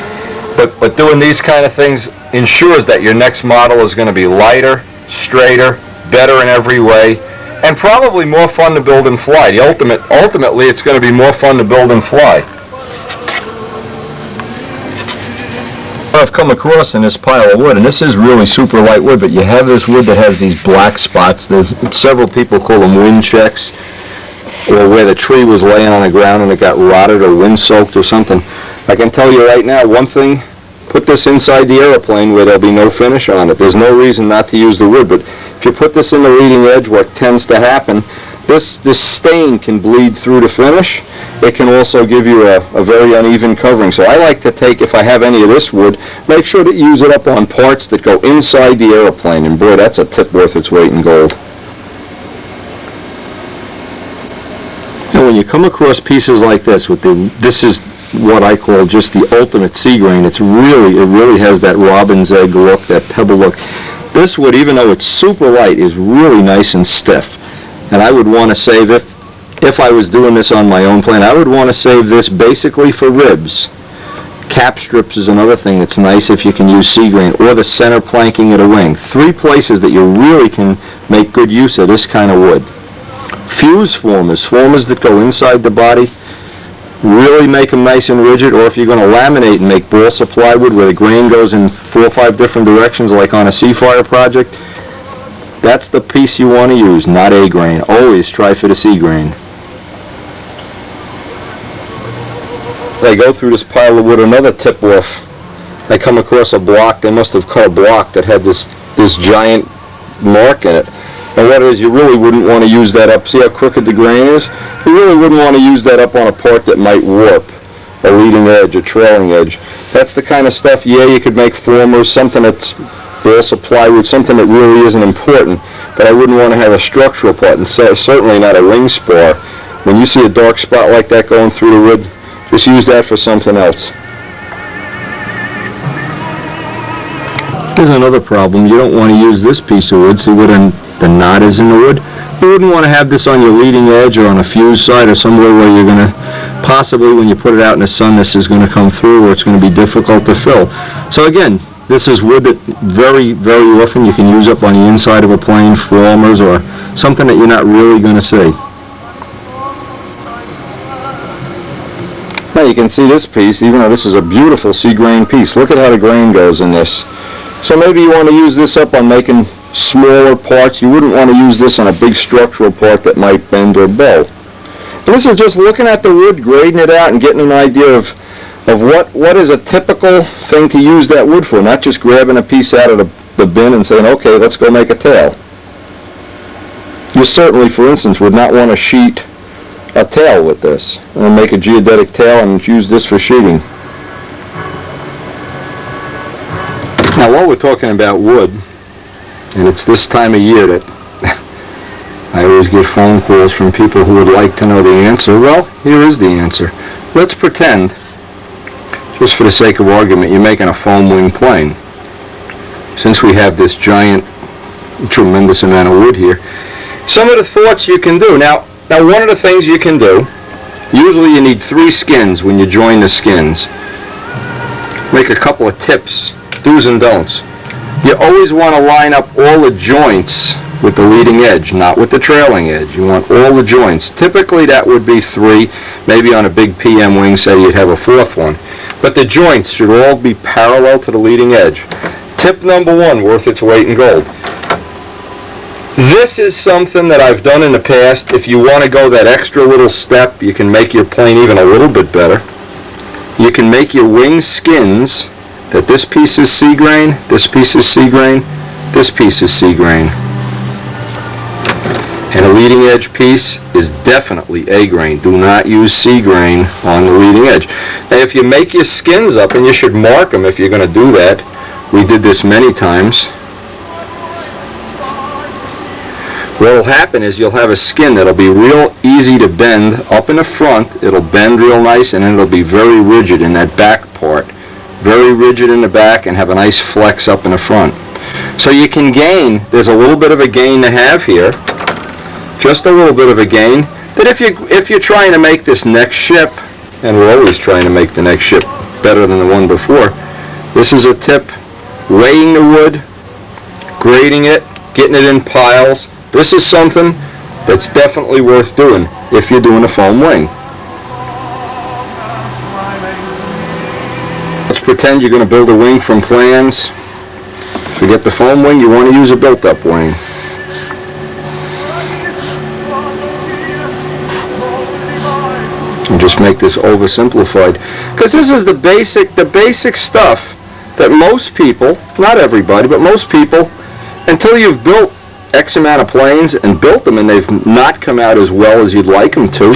But doing these kind of things ensures that your next model is going to be lighter, straighter, better in every way, and probably more fun to build and fly. Ultimately, it's going to be more fun to build and fly. I've come across in this pile of wood, and this is really super light wood, but you have this wood that has these black spots. There's several people call them wind checks, or where the tree was laying on the ground and it got rotted or wind soaked or something. I can tell you right now, one thing, put this inside the airplane where there'll be no finish on it. There's no reason not to use the wood, but if you put this in the leading edge, what tends to happen, this stain can bleed through the finish. It can also give you a very uneven covering. So I like to take, if I have any of this wood, make sure to use it up on parts that go inside the airplane. And boy, that's a tip worth its weight in gold. And when you come across pieces like this, this is what I call just the ultimate sea grain. It really has that robin's egg look, that pebble look. This wood, even though it's super light, is really nice and stiff. And I would want to save, if I was doing this on my own plane, I would want to save this basically for ribs. Cap strips is another thing that's nice if you can use sea grain, or the center planking of the wing. 3 places that you really can make good use of this kind of wood. Fuse formers that go inside the body, really make them nice and rigid, or if you're going to laminate and make balsa plywood where the grain goes in 4 or 5 different directions like on a Seafire project, that's the piece you want to use, not A grain. Always try for the C grain. As I go through this pile of wood, another tip-off, I come across a block. They must have cut a block that had this giant mark in it. And what it is, you really wouldn't want to use that up. See how crooked the grain is? You really wouldn't want to use that up on a part that might warp, a leading edge, a trailing edge. That's the kind of stuff, yeah, you could make formers, something that's balsa plywood, something that really isn't important, but I wouldn't want to have a structural part, and certainly not a ring spar. When you see a dark spot like that going through the wood, just use that for something else. Here's another problem. You don't want to use this piece of wood. See where the knot is in the wood? You wouldn't want to have this on your leading edge or on a fuse side or somewhere where you're going to, possibly when you put it out in the sun, this is going to come through or it's going to be difficult to fill. So again, this is wood that very, very often you can use up on the inside of a plane, formers, or something that you're not really going to see. Now you can see this piece, even though this is a beautiful sea grain piece. Look at how the grain goes in this. So maybe you want to use this up on making smaller parts. You wouldn't want to use this on a big structural part that might bend or bow. And this is just looking at the wood, grading it out, and getting an idea of what is a typical thing to use that wood for, not just grabbing a piece out of the bin and saying, okay, let's go make a tail. You certainly, for instance, would not want to sheet a tail with this, and make a geodetic tail and use this for sheeting. Now while we're talking about wood, and it's this time of year that I always get phone calls from people who would like to know the answer. Well, here is the answer. Let's pretend, just for the sake of argument, you're making a foam wing plane. Since we have this giant, tremendous amount of wood here, some of the thoughts you can do. Now one of the things you can do, usually you need 3 skins when you join the skins. Make a couple of tips, do's and don'ts. You always want to line up all the joints with the leading edge, not with the trailing edge. You want all the joints. Typically that would be 3. Maybe on a big PM wing, say you'd have a 4th one. But the joints should all be parallel to the leading edge. Tip number 1, worth its weight in gold. This is something that I've done in the past. If you want to go that extra little step, you can make your plane even a little bit better. You can make your wing skins that this piece is sea grain, this piece is sea grain, this piece is sea grain. And a leading edge piece is definitely A grain. Do not use C grain on the leading edge. Now if you make your skins up, and you should mark them if you're going to do that, we did this many times, what will happen is you'll have a skin that'll be real easy to bend up in the front. It'll bend real nice, and then it'll be very rigid in that back part. Very rigid in the back and have a nice flex up in the front. So you can gain, there's a little bit of a gain to have here, just a little bit of a gain, that if you're trying to make this next ship, and we're always trying to make the next ship better than the one before, this is a tip, weighing the wood, grading it, getting it in piles. This is something that's definitely worth doing if you're doing a foam wing. Let's pretend you're going to build a wing from plans. Forget the foam wing, you want to use a built-up wing. And just make this oversimplified. Because this is the basic stuff that most people, not everybody, but most people, until you've built X amount of planes and built them and they've not come out as well as you'd like them to,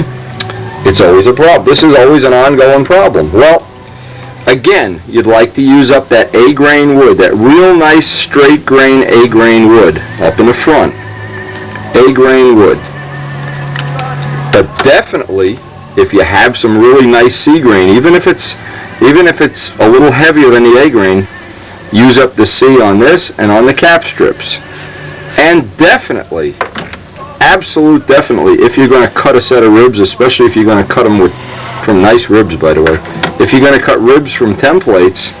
it's always a problem. This is always an ongoing problem. Well, again, you'd like to use up that A grain wood, that real nice straight grain A grain wood up in the front. A grain wood. But definitely, if you have some really nice C grain, even if it's a little heavier than the A grain, use up the C on this and on the cap strips. And definitely, absolute definitely, if you're going to cut a set of ribs, especially if you're going to cut them from nice ribs, by the way, if you're going to cut ribs from templates,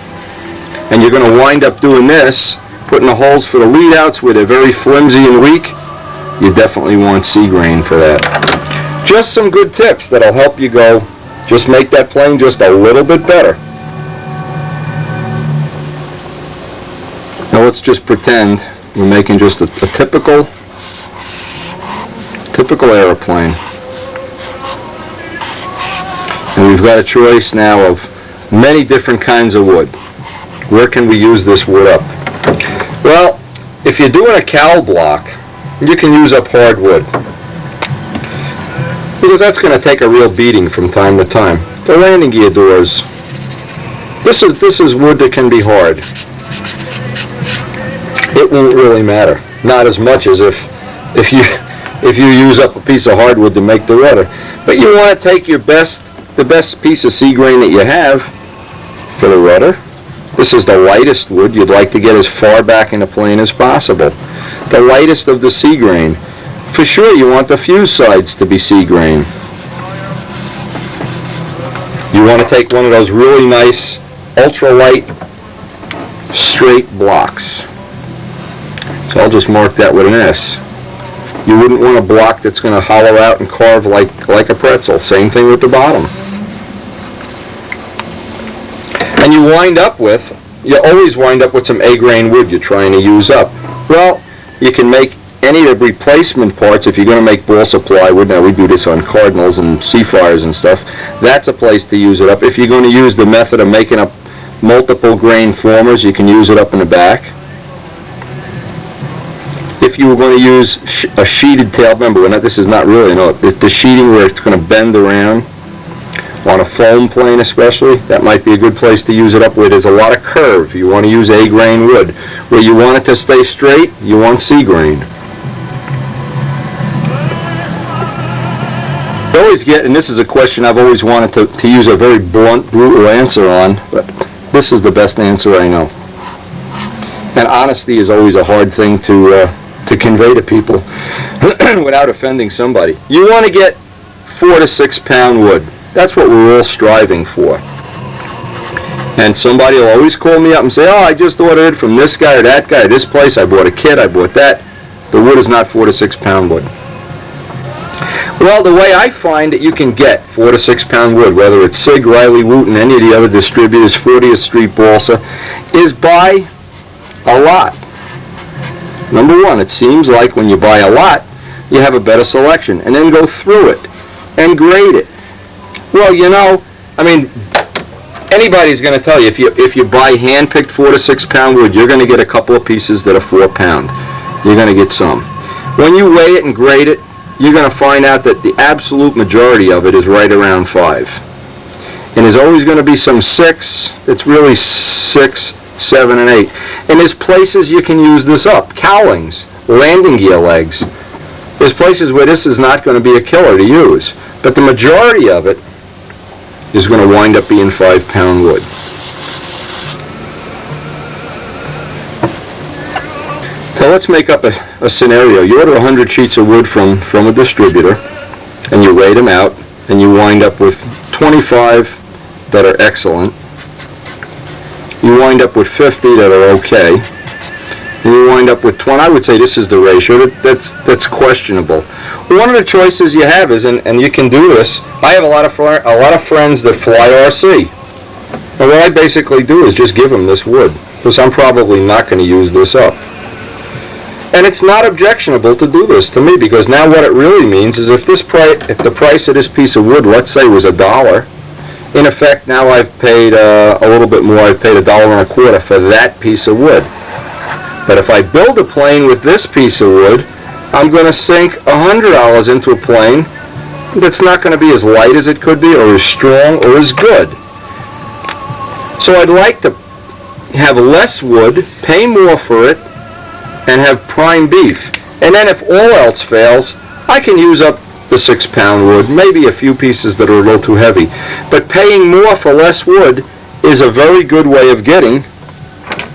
and you're going to wind up doing this, putting the holes for the lead outs where they're very flimsy and weak, you definitely want sea grain for that. Just some good tips that'll help you go, just make that plane just a little bit better. Now let's just pretend we're making just a typical airplane. And we've got a choice now of many different kinds of wood. Where can we use this wood up? Well, if you're doing a cowl block, you can use up hardwood, because that's going to take a real beating from time to time. The landing gear doors, this is wood that can be hard. It won't really matter, not as much as if you use up a piece of hardwood to make the rudder. But you want to take the best piece of sea grain that you have for the rudder. This is the lightest wood. You'd like to get as far back in the plane as possible. The lightest of the sea grain. For sure, you want the fuse sides to be sea grain. You want to take one of those really nice, ultralight, straight blocks. So I'll just mark that with an S. You wouldn't want a block that's going to hollow out and carve like a pretzel. Same thing with the bottom. And you always wind up with some A-grain wood you're trying to use up. Well, you can make any of the replacement parts if you're going to make balsa plywood. Now we do this on Cardinals and Seafires and stuff. That's a place to use it up. If you're going to use the method of making up multiple grain formers, you can use it up in the back. If you were going to use a sheeted tail, remember, this is not really, the sheeting where it's going to bend around, on a foam plane especially, that might be a good place to use it up where there's a lot of curve. You want to use A-grain wood. Where you want it to stay straight, you want sea grain. You always get, and this is a question I've always wanted to use a very blunt, brutal answer on, but this is the best answer I know. And honesty is always a hard thing to convey to people without offending somebody. You want to get 4 to 6 pound wood. That's what we're all striving for. And somebody will always call me up and say, oh, I just ordered it from this guy or that guy, this place, I bought a kit, I bought that. The wood is not 4 to 6 pound wood. Well, the way I find that you can get 4 to 6 pound wood, whether it's Sig, Riley, Wooten, any of the other distributors, 40th Street Balsa, is buy a lot. Number one, it seems like when you buy a lot, you have a better selection, and then go through it and grade it. Well, anybody's going to tell you, if you buy hand-picked 4 to 6 pound wood, you're going to get a couple of pieces that are 4 pound. You're going to get some. When you weigh it and grade it, you're going to find out that the absolute majority of it is right around 5. And there's always going to be some 6 that's really 6, 7, and 8. And there's places you can use this up. Cowlings, landing gear legs. There's places where this is not going to be a killer to use. But the majority of it is going to wind up being 5 pound wood. So let's make up a scenario. You order 100 sheets of wood from a distributor, and you weigh them out, and you wind up with 25 that are excellent. You wind up with 50 that are okay. And you wind up with 20. I would say this is the ratio. That's questionable. One of the choices you have is, and you can do this, I have a lot of friends that fly RC. And what I basically do is just give them this wood, because I'm probably not going to use this up. And it's not objectionable to do this to me, because now what it really means is if the price of this piece of wood, let's say, was $1, in effect now I've paid a little bit more. I've paid $1.25 for that piece of wood. But if I build a plane with this piece of wood, I'm going to sink $100 into a plane that's not going to be as light as it could be, or as strong, or as good. So I'd like to have less wood, pay more for it, and have prime beef. And then if all else fails, I can use up the 6 pound wood, maybe a few pieces that are a little too heavy. But paying more for less wood is a very good way of getting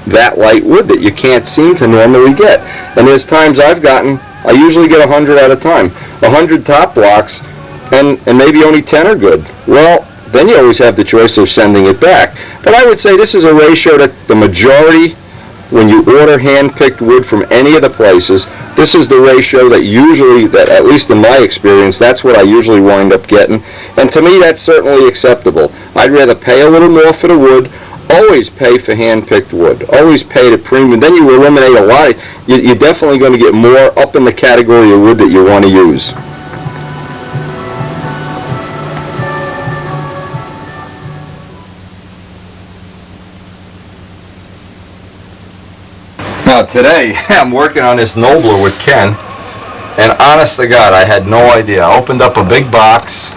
that light wood that you can't seem to normally get. And there's times I've gotten I usually get 100 at a time. 100 top blocks, and maybe only 10 are good. Well, then you always have the choice of sending it back. But I would say this is a ratio that the majority, when you order hand-picked wood from any of the places, this is the ratio that usually, that at least in my experience, that's what I usually wind up getting. And to me, that's certainly acceptable. I'd rather pay a little more for the wood. Always pay for hand-picked wood. Always pay the premium. Then you eliminate a lot. You're definitely going to get more up in the category of wood that you want to use. Now today, I'm working on this Nobler with Ken, and honest to God, I had no idea. I opened up a big box,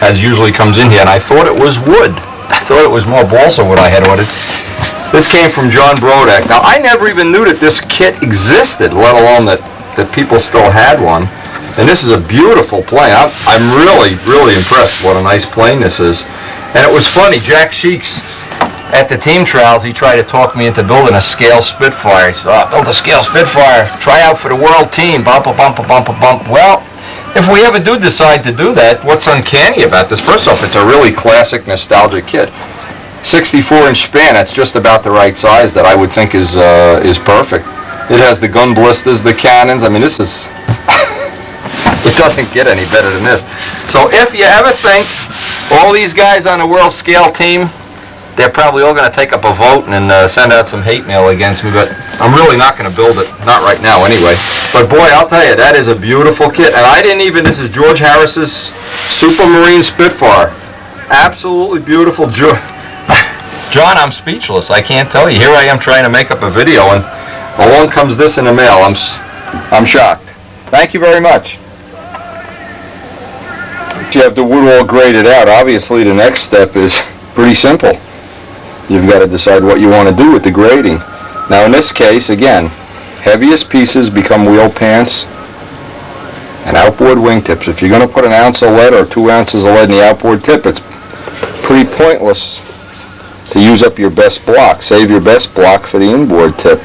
as usually comes in here, and I thought it was wood. I thought it was more balsa wood I had ordered. This came from John Brodak. Now, I never even knew that this kit existed, let alone that people still had one. And this is a beautiful plane. I'm really, really impressed what a nice plane this is. And it was funny, Jack Sheeks, at the team trials, he tried to talk me into building a scale Spitfire. He said, "Oh, build a scale Spitfire, try out for the world team, bump, bump, bump, bump." Well, if we ever do decide to do that, what's uncanny about this? First off, it's a really classic, nostalgic kit. 64-inch span, that's just about the right size that I would think is perfect. It has the gun blisters, the cannons. I mean, this is... it doesn't get any better than this. So if you ever think all these guys on the world scale team, they're probably all going to take up a vote and send out some hate mail against me, but I'm really not going to build it. Not right now, anyway. But boy, I'll tell you, that is a beautiful kit. And I didn't even, this is George Harris's Supermarine Spitfire. Absolutely beautiful. John, I'm speechless. I can't tell you. Here I am trying to make up a video, and along comes this in the mail. I'm shocked. Thank you very much. You have the wood all graded out. Obviously, the next step is pretty simple. You've got to decide what you want to do with the grading. Now in this case, again, heaviest pieces become wheel pants and outboard wingtips. If you're going to put an ounce of lead or 2 ounces of lead in the outboard tip, it's pretty pointless to use up your best block. Save your best block for the inboard tip.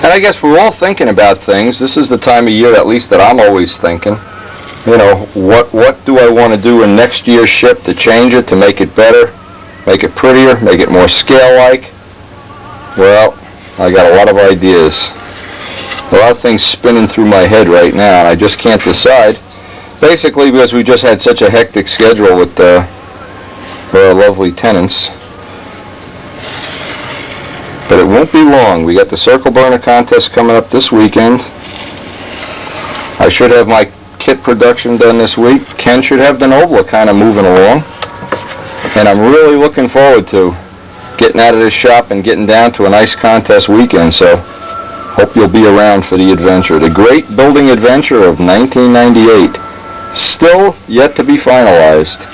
And I guess we're all thinking about things. This is the time of year, at least, that I'm always thinking. You know, what do I want to do in next year's ship to change it, to make it better, make it prettier, make it more scale-like? Well, I got a lot of ideas. A lot of things spinning through my head right now, and I just can't decide. Basically, because we just had such a hectic schedule with our lovely tenants. But it won't be long. We got the circle burner contest coming up this weekend. I should have my kit production done this week. Ken should have the Nobler kind of moving along. And I'm really looking forward to getting out of this shop and getting down to a nice contest weekend. So hope you'll be around for the adventure. The great building adventure of 1998. Still yet to be finalized.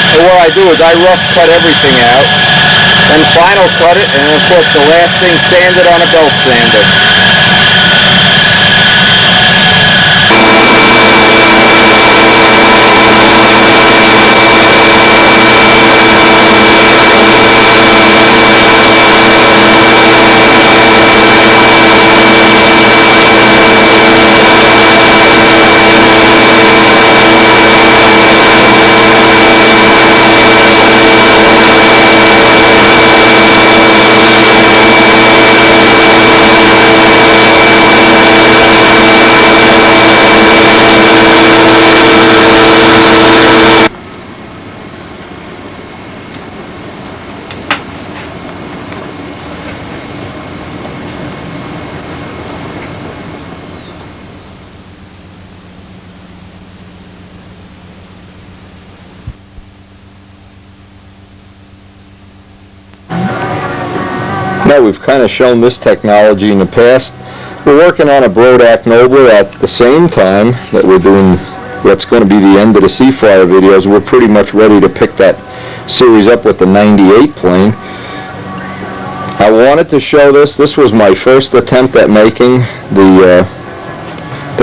So what I do is I rough cut everything out, then final cut it, and then of course the last thing, sand it on a belt sander. Now, we've kind of shown this technology in the past. We're working on a Brodak Nobler at the same time that we're doing what's going to be the end of the Seafire videos. We're pretty much ready to pick that series up with the 98 plane. I wanted to show this. This was my first attempt at making the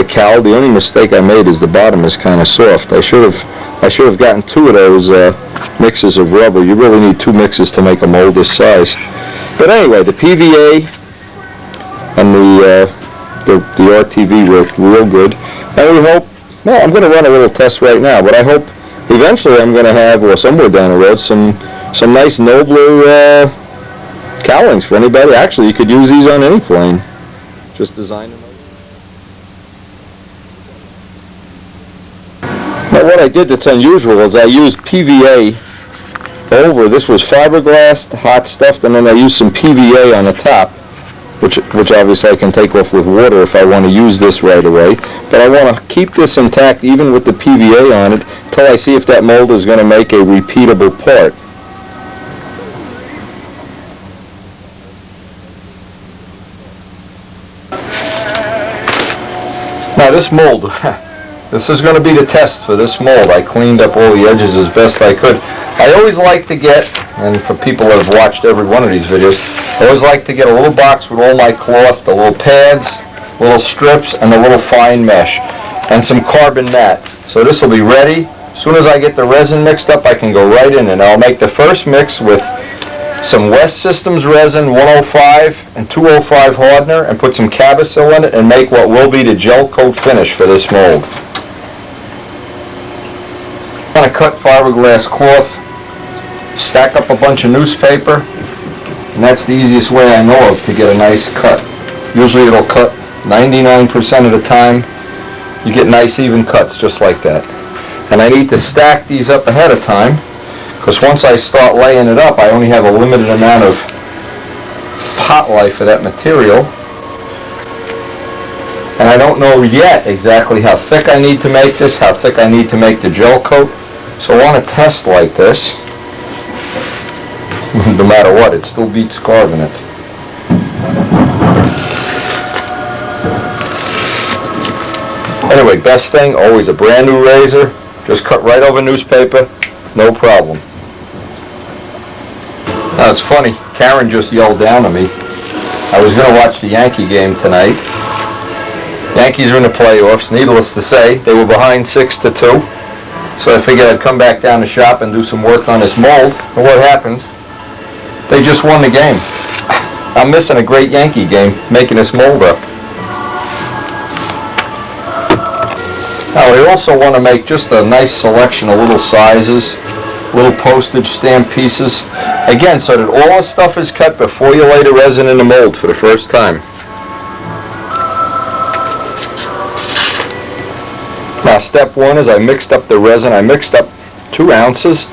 cowl. The only mistake I made is the bottom is kind of soft. I should have gotten 2 of those mixes of rubber. You really need 2 mixes to make a mold this size. But anyway, the PVA and the RTV worked real good. And we hope, well, I'm going to run a little test right now, but I hope eventually I'm going to have, or somewhere down the road, some nice nobler cowlings for anybody. Actually, you could use these on any plane. Just design them. Now what I did that's unusual is I used PVA over, this was fiberglass, hot stuffed, and then I used some PVA on the top, which obviously I can take off with water if I want to use this right away. But I want to keep this intact even with the PVA on it till I see if that mold is going to make a repeatable part. Now this mold, this is going to be the test for this mold. I cleaned up all the edges as best I could. I always like to get, and for people that have watched every one of these videos, I always like to get a little box with all my cloth, the little pads, little strips, and the little fine mesh, and some carbon mat. So this will be ready. As soon as I get the resin mixed up, I can go right in, and I'll make the first mix with some West Systems resin 105 and 205 hardener, and put some Cabosil in it, and make what will be the gel coat finish for this mold. I'm going to cut fiberglass cloth, stack up a bunch of newspaper, and that's the easiest way I know of to get a nice cut. Usually it'll cut 99% of the time. You get nice even cuts just like that. And I need to stack these up ahead of time, because once I start laying it up, I only have a limited amount of pot life for that material. And I don't know yet exactly how thick I need to make this, how thick I need to make the gel coat. So I want to test like this. No matter what, it still beats carbonate. Anyway, best thing, always a brand new razor. Just cut right over newspaper, no problem. Now it's funny, Karen just yelled down at me. I was going to watch the Yankee game tonight. Yankees are in the playoffs. Needless to say, they were behind 6-2. So I figured I'd come back down the shop and do some work on this mold. And what happens? They just won the game. I'm missing a great Yankee game making this mold up. Now I also want to make just a nice selection of little sizes, little postage stamp pieces. Again, so that all the stuff is cut before you lay the resin in the mold for the first time. Now step 1 is I mixed up the resin. I mixed up 2 ounces,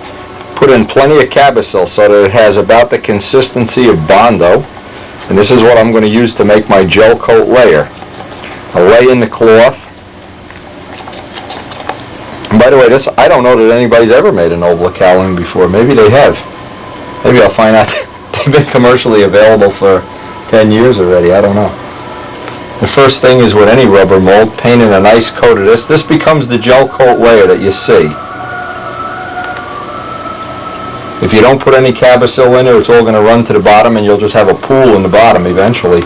put in plenty of Cabosil so that it has about the consistency of Bondo. And this is what I'm going to use to make my gel coat layer. I'll lay in the cloth. And by the way, this, I don't know that anybody's ever made a Nobler cowling before. Maybe they have. Maybe I'll find out they've been commercially available for 10 years already. I don't know. The first thing is with any rubber mold, painting a nice coat of this. This becomes the gel coat layer that you see. If you don't put any Cabosil in there, it's all going to run to the bottom and you'll just have a pool in the bottom eventually.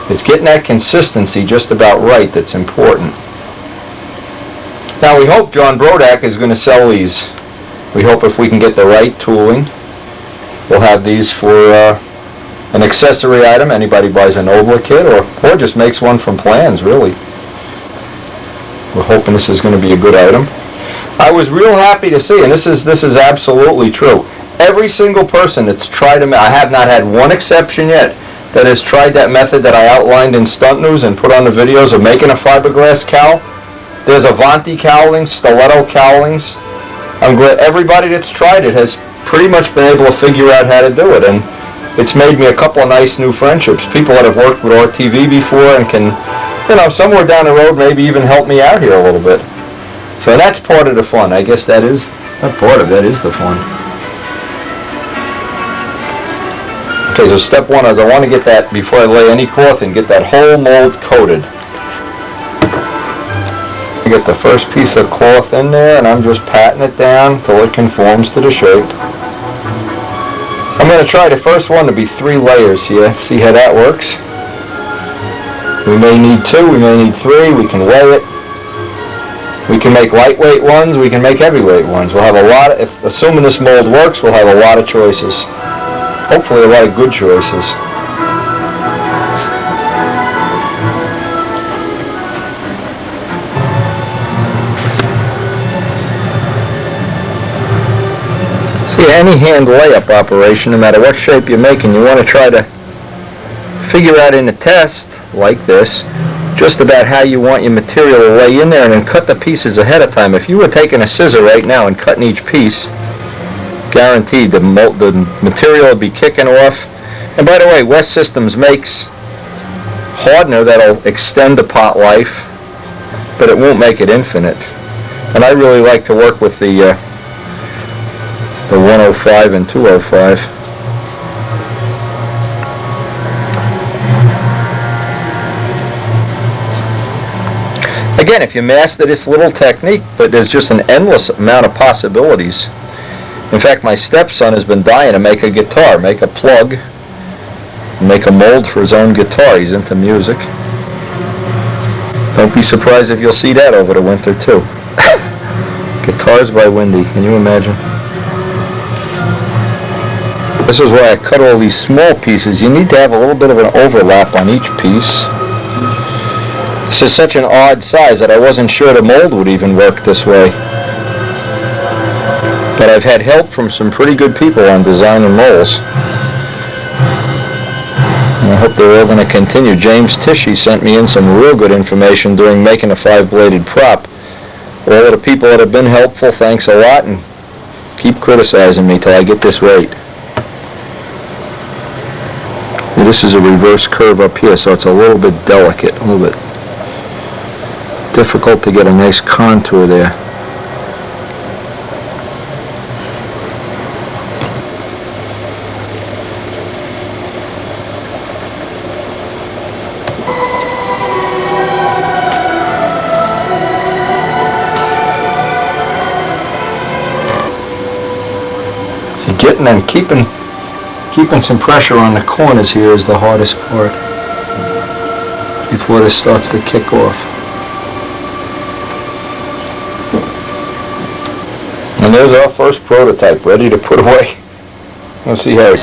It's getting that consistency just about right that's important. Now we hope John Brodak is going to sell these. We hope if we can get the right tooling, we'll have these for an accessory item. Anybody buys a Nobler kit or just makes one from plans, really. We're hoping this is going to be a good item. I was real happy to see, and this is absolutely true, every single person that's tried I have not had one exception yet that has tried that method that I outlined in Stunt News and put on the videos of making a fiberglass cowl. There's Avanti cowlings, stiletto cowlings. I'm glad everybody that's tried it has pretty much been able to figure out how to do it, and it's made me a couple of nice new friendships. People that have worked with RTV before and can, you know, somewhere down the road maybe even help me out here a little bit. So that's part of the fun. I guess that is, not part of that is the fun. Okay, so step 1 is I want to get that, before I lay any cloth in, get that whole mold coated. I get the first piece of cloth in there and I'm just patting it down till it conforms to the shape. I'm going to try the first one to be 3 layers here. See how that works? We may need 2, we may need 3, we can weigh it. We can make lightweight ones, we can make heavyweight ones. We'll have a lot of, assuming this mold works, we'll have a lot of choices. Hopefully a lot of good choices. See, any hand layup operation, no matter what shape you're making, you want to try to figure out in a test like this just about how you want your material to lay in there, and then cut the pieces ahead of time. If you were taking a scissor right now and cutting each piece, guaranteed the material will be kicking off. And by the way, West Systems makes hardener that'll extend the pot life, but it won't make it infinite. And I really like to work with the 105 and 205. Again, if you master this little technique, but there's just an endless amount of possibilities. In fact, my stepson has been dying to make a guitar, make a plug, make a mold for his own guitar. He's into music. Don't be surprised if you'll see that over the winter too. Guitars by Wendy, can you imagine? This is why I cut all these small pieces. You need to have a little bit of an overlap on each piece. This is such an odd size that I wasn't sure the mold would even work this way. But I've had help from some pretty good people on designing molds. And I hope they're all going to continue. James Tishy sent me in some real good information during making a 5-bladed prop. All of the people that have been helpful, thanks a lot, and keep criticizing me till I get this right. Well, this is a reverse curve up here, so it's a little bit delicate, a little bit difficult to get a nice contour there. So getting and keeping some pressure on the corners here is the hardest part before this starts to kick off. And there's our first prototype ready to put away. Let's see how it...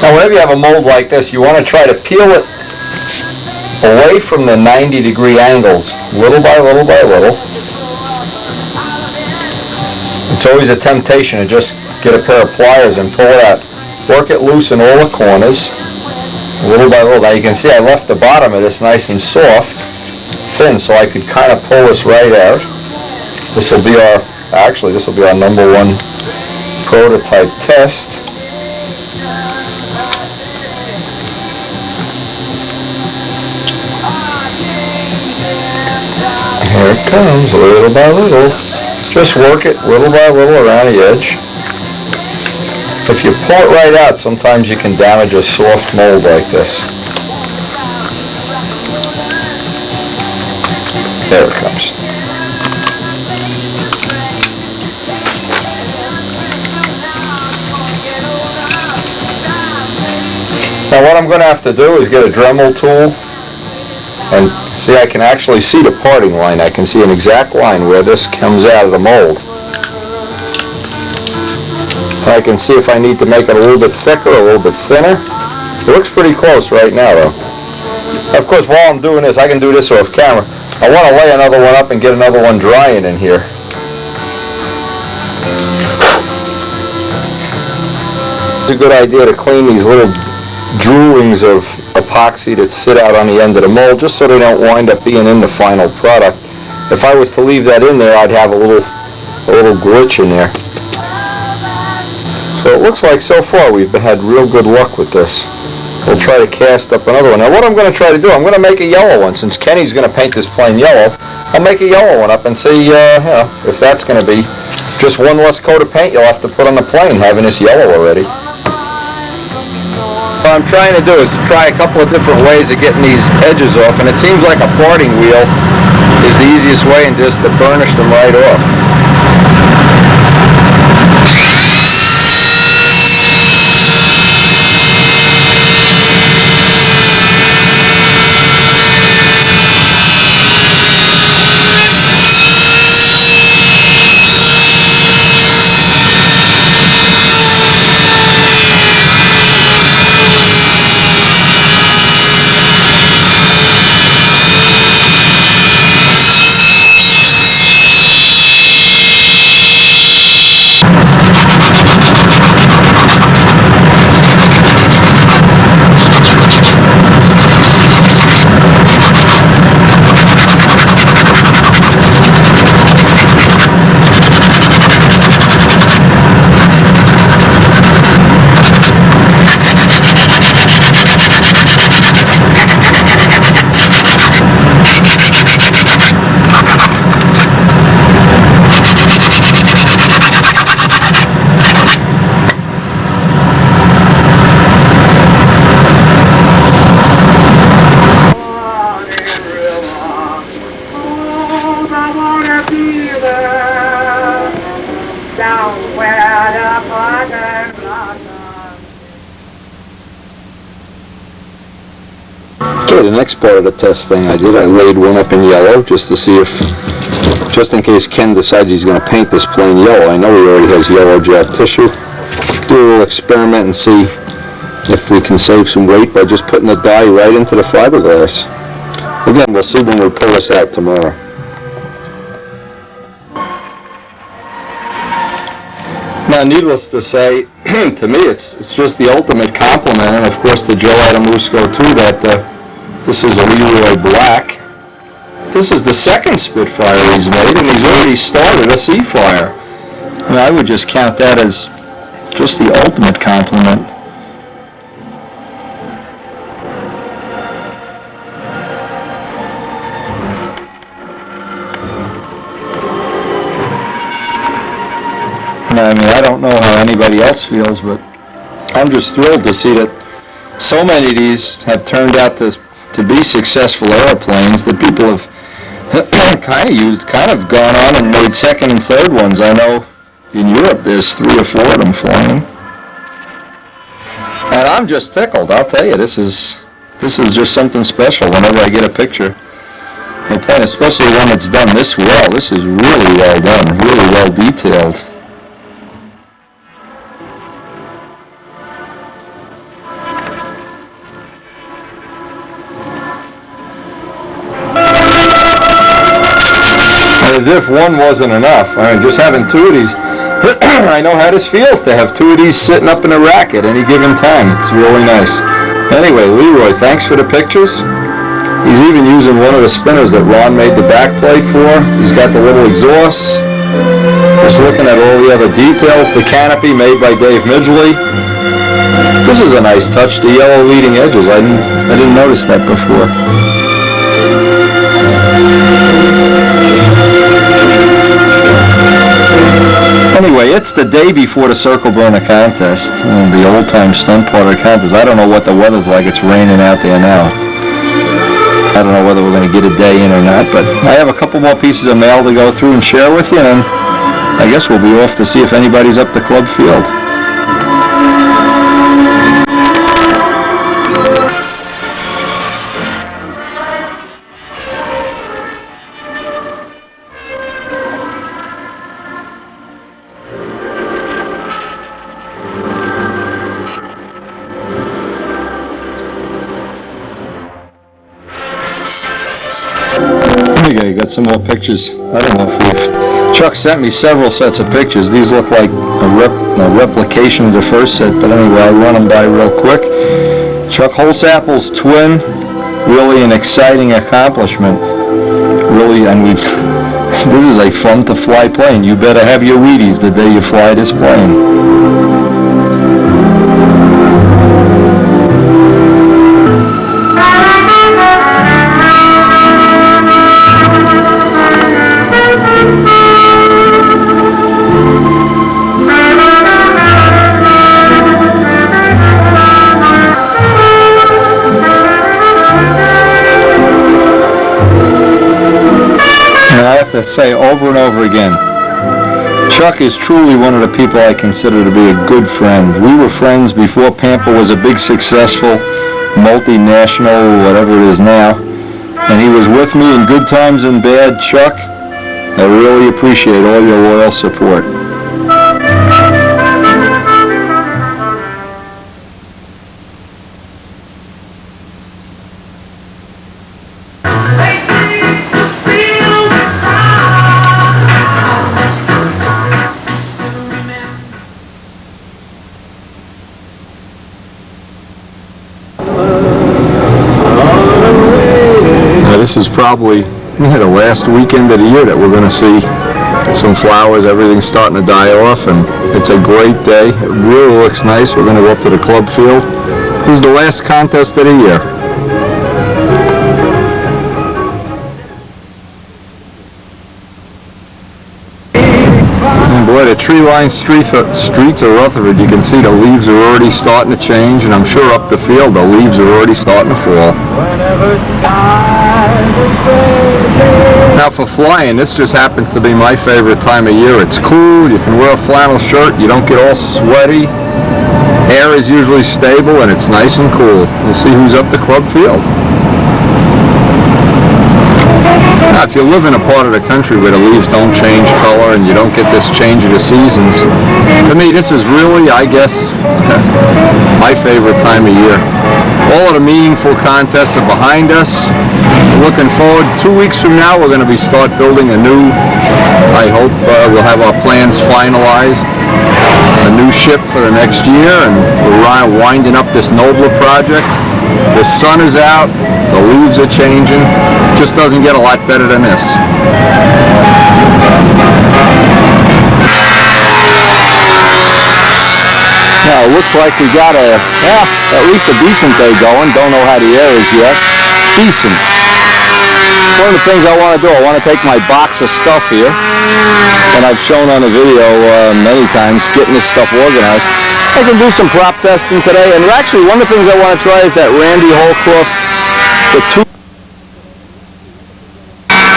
Now whenever you have a mold like this, you want to try to peel it away from the 90-degree angles, little by little by little. It's always a temptation to just get a pair of pliers and pull it out. Work it loose in all the corners, little by little. Now you can see I left the bottom of this nice and soft, thin, so I could kind of pull this right out. This will be our, actually this will be our #1 prototype test. Here it comes, little by little. Just work it little by little around the edge. If you pull it right out, sometimes you can damage a soft mold like this. There it comes. Now what I'm going to have to do is get a Dremel tool and see, I can actually see the parting line. I can see an exact line where this comes out of the mold. I can see if I need to make it a little bit thicker, a little bit thinner. It looks pretty close right now though. Of course, while I'm doing this, I can do this off camera. I want to lay another one up and get another one drying in here. It's a good idea to clean these little droolings of epoxy that sit out on the end of the mold, just so they don't wind up being in the final product. If I was to leave that in there, I'd have a little glitch in there. So it looks like so far we've had real good luck with this. We'll try to cast up another one. Now what I'm going to try to do, I'm going to make a yellow one. Since Kenny's going to paint this plane yellow, I'll make a yellow one up and see if that's going to be just one less coat of paint you'll have to put on the plane, having this yellow already. What I'm trying to do is to try a couple of different ways of getting these edges off, and it seems like a parting wheel is the easiest way, and just to burnish them right off. the next part of the test thing I did, I laid one up in yellow just to see if, just in case Ken decides he's going to paint this plane yellow. I know he already has yellow gel tissue. Do a little experiment and see if we can save some weight by just putting the dye right into the fiberglass. Again, we'll see when we pull this out tomorrow. Now, needless to say, to me, it's just the ultimate compliment, and of course to Joe Adamusco too, that this is a Leroy Black. This is the second Spitfire he's made, and he's already started a Seafire. And I would just count that as just the ultimate compliment. I mean, I don't know how anybody else feels, but I'm just thrilled to see that so many of these have turned out to be successful airplanes that people have kind of gone on and made second and third ones. I know in Europe there's 3 or 4 of them flying. And I'm just tickled, I'll tell you, this is just something special whenever I get a picture of a plane, especially when it's done this well. This is really well done, really well detailed. As if one wasn't enough. I mean, just having 2 of these, I know how this feels to have 2 of these sitting up in a rack at any given time. It's really nice. Anyway, Leroy, thanks for the pictures. He's even using one of the spinners that Ron made the back plate for. He's got the little exhausts. Just looking at all the other details. The canopy made by Dave Midgley. This is a nice touch, the yellow leading edges. I didn't notice that before. Anyway, it's the day before the Circle Burner contest, the old-time stunt part of the contest. I don't know what the weather's like. It's raining out there now. I don't know whether we're going to get a day in or not, but I have a couple more pieces of mail to go through and share with you, and then I guess we'll be off to see if anybody's up the club field. Okay, got some more pictures. I don't know if Chuck sent me several sets of pictures. These look like a replication of the first set, but anyway, I'll run them by real quick. Chuck Holzappel's twin, really an exciting accomplishment. Really, I mean, this is a fun to fly plane. You better have your Wheaties the day you fly this plane. I have to say over and over again, Chuck is truly one of the people I consider to be a good friend. We were friends before Pampa was a big successful multinational, whatever it is now, and he was with me in good times and bad. Chuck, I really appreciate all your loyal support. This is probably the last weekend of the year that we're going to see some flowers. Everything's starting to die off, and it's a great day. It really looks nice. We're going to go up to the club field. This is the last contest of the year. And boy, the tree-lined streets of Rutherford, you can see the leaves are already starting to change, and I'm sure up the field the leaves are already starting to fall. Now for flying, this just happens to be my favorite time of year. It's cool, you can wear a flannel shirt, you don't get all sweaty, air is usually stable, and it's nice and cool. We'll see who's up the club field. Now, if you live in a part of the country where the leaves don't change color and you don't get this change of the seasons, to me this is really, I guess, my favorite time of year. All of the meaningful contests are behind us. Looking forward, 2 weeks from now we're going to start building a new, I hope we'll have our plans finalized, a new ship for the next year, and we're winding up this nobler project. The sun is out, the leaves are changing, just doesn't get a lot better than this. Now it looks like we got at least a decent day going. Don't know how the air is yet. Decent. One of the things I want to do, I want to take my box of stuff here, and I've shown on the video many times, getting this stuff organized. I can do some prop testing today, and actually one of the things I want to try is that Randy Hall cloth.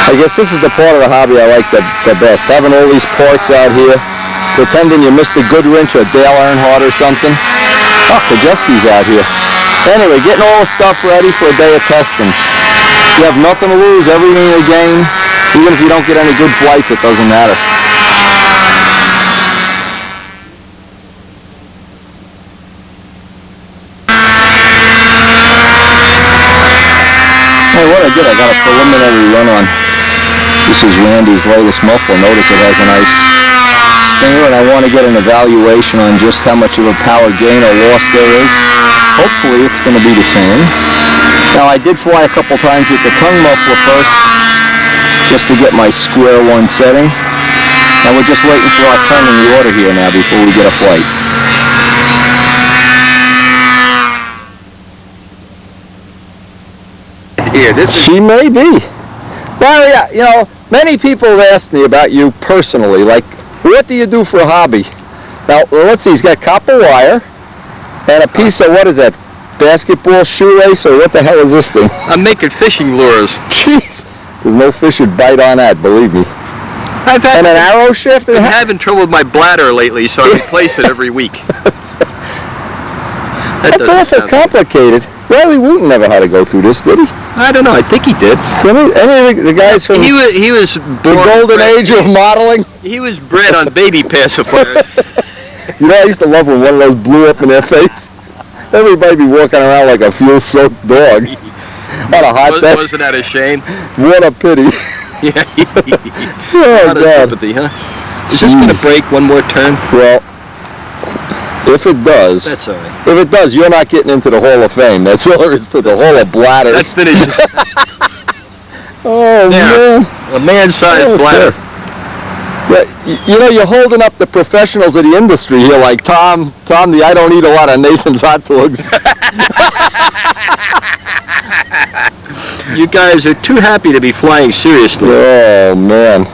I guess this is the part of the hobby I like the best, having all these parts out here, pretending you're Mr. Goodwrench or Dale Earnhardt or something. Oh, Kajeski's out here. Anyway, getting all the stuff ready for a day of testing. You have nothing to lose, everything to gain. Even if you don't get any good flights, it doesn't matter. Hey, what I did, I got a preliminary run on. This is Randy's latest muffler. Notice it has a nice stinger, and I want to get an evaluation on just how much of a power gain or loss there is. Hopefully it's going to be the same. Now I did fly a couple times with the tongue muffler first, just to get my square one setting. And we're just waiting for our turn in the order here now before we get a flight. Here, she may be. Well, yeah, you know, many people have asked me about you personally, like, what do you do for a hobby? Now, let's see, he's got copper wire and a piece of, what is that, basketball shoelace, or what the hell is this thing? I'm making fishing lures. Jeez, there's no fish would bite on that, believe me. And an arrow shift? I've been having trouble with my bladder lately, so I replace it every week. That's awful complicated. Riley Wooten never had to go through this, did he? I don't know. I think he did. Any of the guys from he was the golden age of modeling? He was bred on baby pacifiers. You know, I used to love when one of those blew up in their face. Everybody be walking around like a fuel-soaked dog. What a hot day. Wasn't that a shame? What a pity. Yeah. Oh, God. Sympathy, huh? Is this going to break one more turn? Well, if it does, that's all right. If it does, you're not getting into the Hall of Fame. That's all there is to the Hall of Bladders. That's finished. Oh, man. A man-sized bladder. Yeah, you know, you're holding up the professionals of the industry here, like Tom, the I don't eat a lot of Nathan's hot dogs. You guys are too happy to be flying seriously. Oh, man.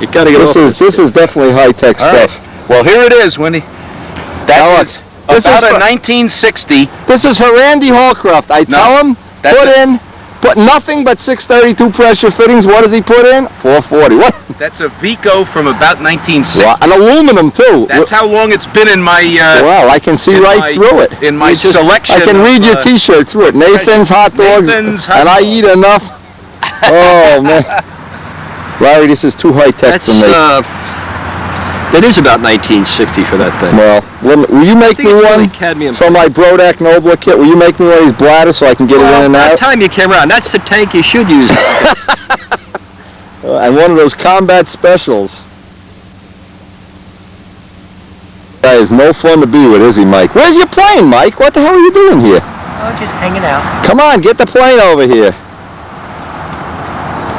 You got to get this is definitely high-tech stuff. Right. Well, here it is, Wendy. That is about a 1960. This is for Randy Hallcroft. I tell him, put nothing but 632 pressure fittings. What does he put in? 440. What? That's a Vico from about 1960. Well, an aluminum, too. That's how long it's been in my... well, I can see right through it. In my selection. I can read your T-shirt through it. Nathan's hot dogs, and I eat enough. Oh, man. Larry, this is too high-tech for me. It is about 1960 for that thing. Well, will you make me one for my Brodak Nobler kit? Will you make me one of these bladders so I can get it in and out? By the time you came around, that's the tank you should use. And one of those combat specials. That is no fun to be with, is he, Mike? Where's your plane, Mike? What the hell are you doing here? Oh, just hanging out. Come on, get the plane over here.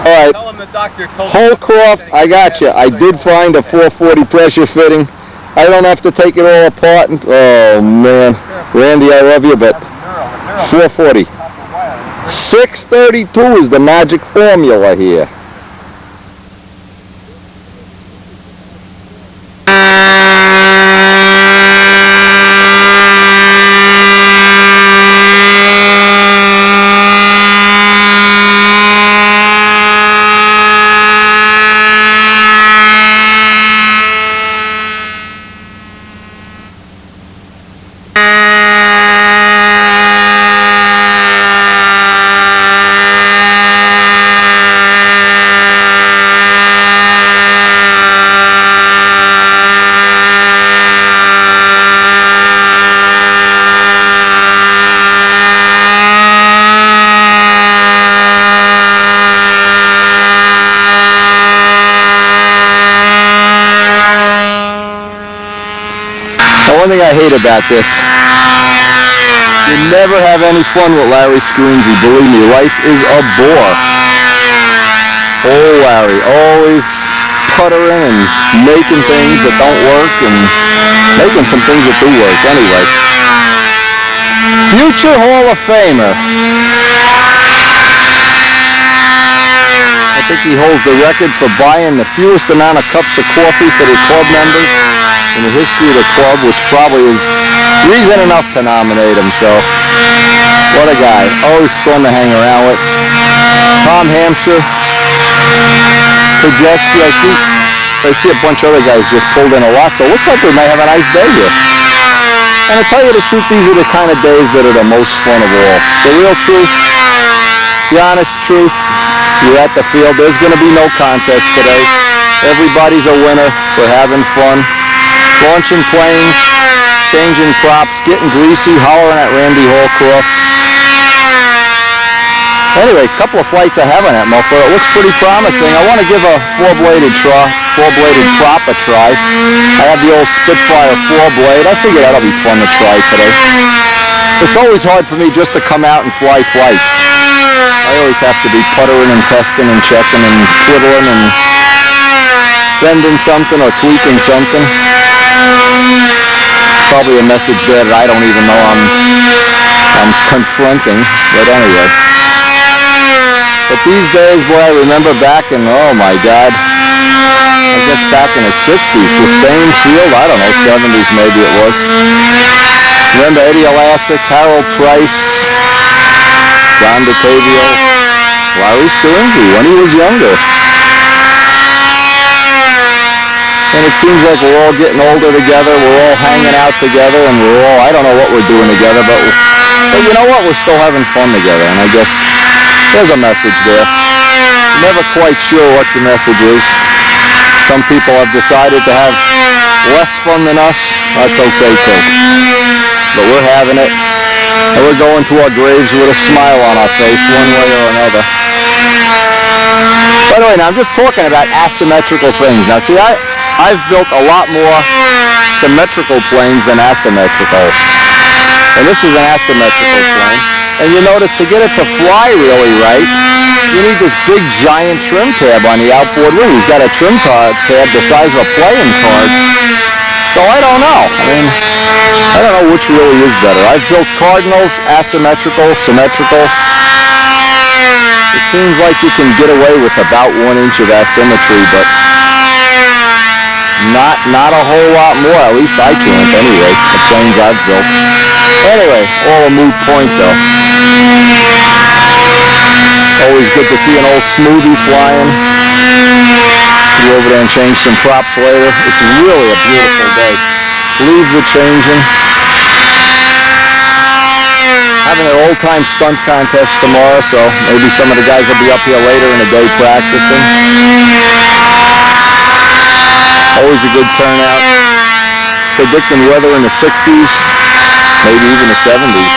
All right. Tell him the doctor told Holcroft, I got you. I did find a 440 pressure fitting. I don't have to take it all apart. Oh, man. Randy, I love you, but 440. 632 is the magic formula here. one thing I hate about this. You never have any fun with Larry Scroonsy. Believe me, life is a bore. Oh, Larry, always puttering and making things that don't work and making some things that do work anyway. Future Hall of Famer. I think he holds the record for buying the fewest amount of cups of coffee for the club members in the history of the club, which probably is reason enough to nominate him. So, what a guy. Always fun to hang around with. Tom Hampshire. Podjeski, I see a bunch of other guys just pulled in a lot, so it looks like we might have a nice day here. And to tell you the truth, these are the kind of days that are the most fun of all. The real truth, the honest truth, you're at the field. There's going to be no contest today. Everybody's a winner. We're having fun. Launching planes, changing props, getting greasy, hollering at Randy Hallcroft. Anyway, a couple of flights I have on that muffler. It looks pretty promising. I want to give a four-bladed prop a try. I have the old Spitfire 4-blade. I figure that'll be fun to try today. It's always hard for me just to come out and fly flights. I always have to be puttering and testing and checking and twiddling and bending something or tweaking something. Probably a message there that I don't even know I'm confronting, but anyway. But these days, boy, I remember back in, oh my God, I guess back in the 60s, the same field, I don't know, 70s maybe it was. Remember Eddie Elastic, Harold Price, John DeTavio, Larry Scroonsy when he was younger. And it seems like we're all getting older together, we're all hanging out together, and we're all, I don't know what we're doing together, but you know what, we're still having fun together, and I guess there's a message there. Never quite sure what the message is. Some people have decided to have less fun than us. That's okay too. But we're having it. And we're going to our graves with a smile on our face one way or another. By the way, now I'm just talking about asymmetrical things. Now see, I've built a lot more symmetrical planes than asymmetrical. And this is an asymmetrical plane. And you notice to get it to fly really right, you need this big giant trim tab on the outboard wing. He's got a trim tab the size of a playing card. So I don't know. I mean, I don't know which really is better. I've built Cardinals, asymmetrical, symmetrical. It seems like you can get away with about 1 inch of asymmetry, but not a whole lot more. At least I can't anyway, the planes I've built. Anyway, all a moot point though. Always good to see an old smoothie flying. Go over there and change some props later. It's really a beautiful day. Leaves are changing. Having an old-time stunt contest tomorrow, so maybe some of the guys will be up here later in the day practicing. Always a good turnout. Predicting weather in the 60s. Maybe even the 70s.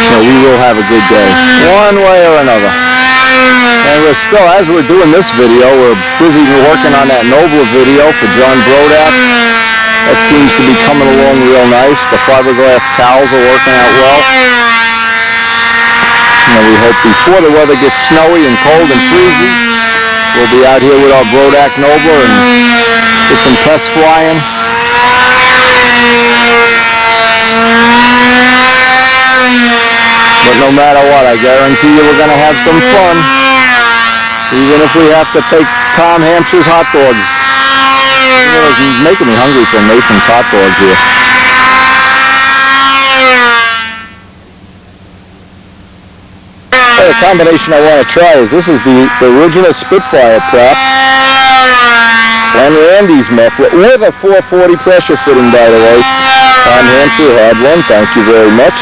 So we will have a good day, one way or another. And we're still, as we're doing this video, we're busy working on that Nobler video for John Brodak. That seems to be coming along real nice. The fiberglass cowls are working out well. And we hope before the weather gets snowy and cold and freezing, we'll be out here with our Brodak Nobler and get some tests flying. But no matter what, I guarantee you we're going to have some fun. Even if we have to take Tom Hampshire's hot dogs. You know, he's making me hungry for Nathan's hot dogs here. The combination I want to try is this is the original Spitfire prop and Randy's muffler with a 440 pressure fitting, by the way. Tom Hampshire had one, thank you very much.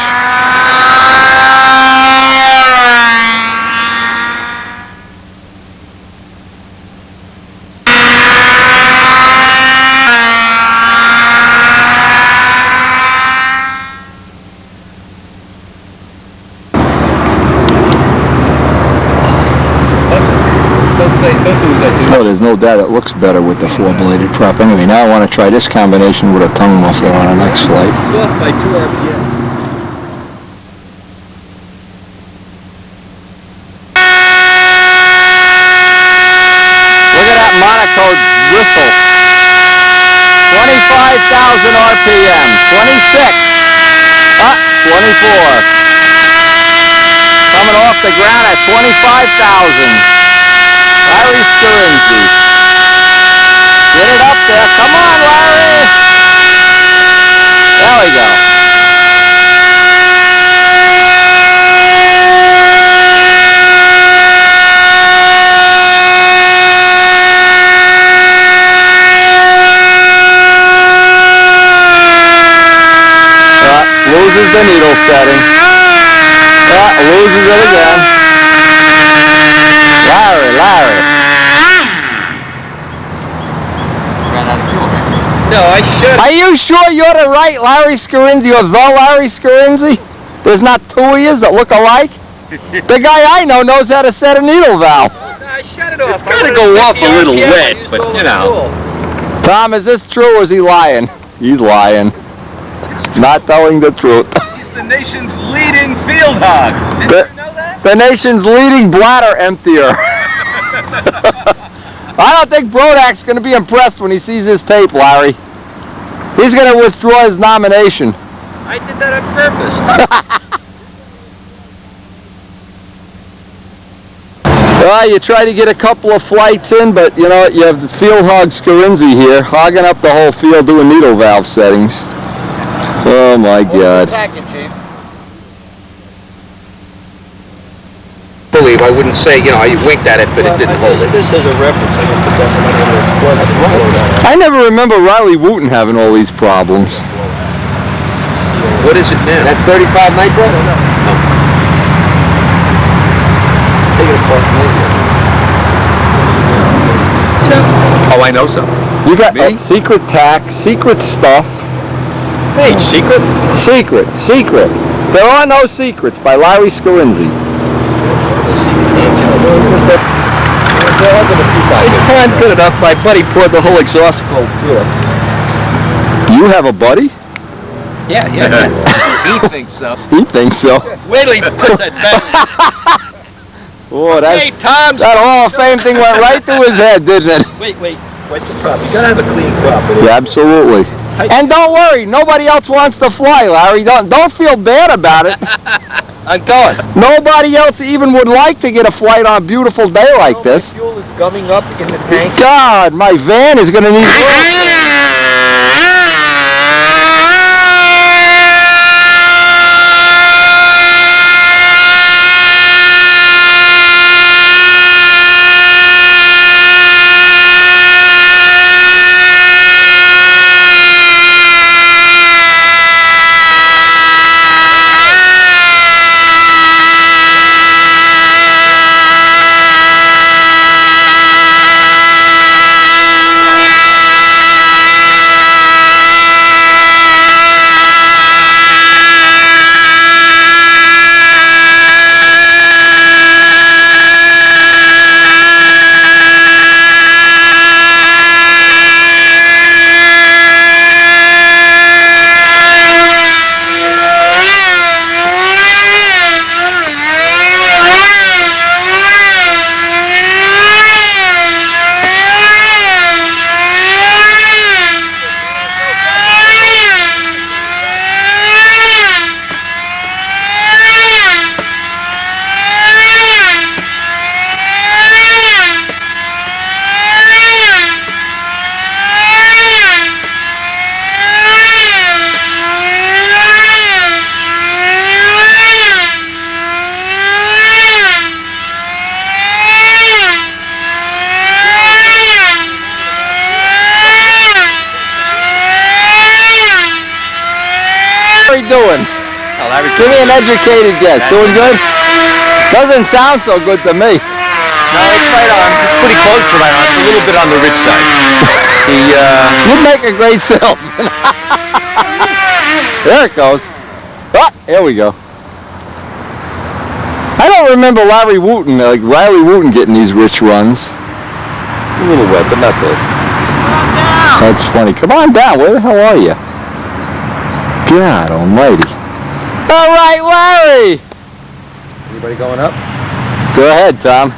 Oh, there's no doubt it looks better with the four-bladed prop. Anyway, now I want to try this combination with a tongue muffler on our next flight. It's off by 2 RPM. Look at that Monaco whistle. 25,000 RPM. 26. 24. Coming off the ground at 25,000. Larry Scurinzi. Get it up there. Come on, Larry. There we go. Loses the needle setting. Loses it again. Larry. No, I should. Are you sure you're the right Larry Scurinzi or the Larry Scurinzi? There's not two of you that look alike? The guy I know knows how to set a needle valve. I shut it off. It's got to go off a little wet, but you know. Tom, is this true or is he lying? He's lying. Not telling the truth. He's the nation's leading field hog. Did you know that? The nation's leading bladder emptier. I don't think Brodak's going to be impressed when he sees this tape, Larry. He's going to withdraw his nomination. I did that on purpose. You try to get a couple of flights in, but you know, you have the field hog Scurinzi here, hogging up the whole field doing needle valve settings. Oh my God. I wouldn't say, you know, I winked at it, but it didn't hold it. This is a reference. I never remember Riley Wooten having all these problems. What is it now? That's 35 nitro? No. Take it apart. Oh, I know some. You got secret tack, secret stuff. Hey, secret? Secret. There are no secrets by Larry Scurinzi. It's fine, good enough. My buddy poured the whole exhaust cold through it. You have a buddy? Yeah. He thinks so. He thinks so. Wait till he puts that back. Oh, Hey, Tom. that Hall of Fame thing went right through his head, didn't it? Wait. What's the problem? You gotta have a clean crop. Yeah, absolutely. And don't worry, nobody else wants to fly, Larry. Don't feel bad about it. I'm going. Nobody else even would like to get a flight on a beautiful day like this. Fuel is gumming up in the tank. God, my van is going to need... Doing? Give me an educated guess. Doing good? Doesn't sound so good to me. No, it's right on. It's pretty close to right on. It's a little bit on the rich side. You'd make a great salesman. There it goes. Ah, here we go. I don't remember Riley Wooten getting these rich runs. a little wet, but not bad. That's funny. Come on down. Where the hell are you? God almighty. All right, Larry. Anybody going up? Go ahead, Tom.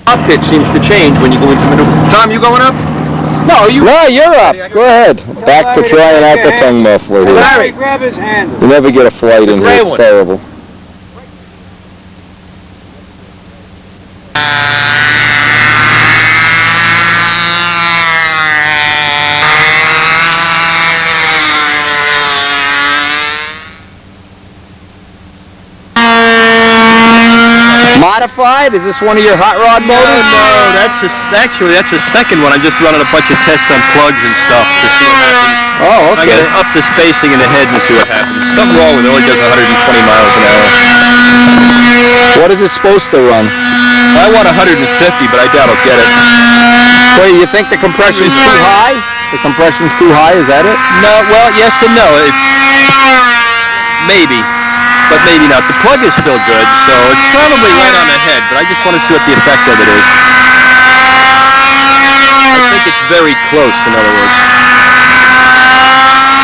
Top pitch seems to change when you go into maneuvers. Tom, you going up? No, you're up. Go ahead. Back to trying out the tongue muffler here. Larry, grab his hand. You never get a flight in here. It's terrible. Modified? Is this one of your hot rod motors? No, that's the second one. I'm just running a bunch of tests on plugs and stuff to see what happens. Oh, okay. I gotta up the spacing in the head and see what happens. Something wrong with it. It only does 120 miles an hour. What is it supposed to run? I want 150, but I doubt I'll get it. Wait, you think the compression's too high? The compression's too high, is that it? No, well, yes and no. Maybe, but maybe not. The plug is still good, so it's probably right on the head, but I just want to see what the effect of it is. I think it's very close, in other words.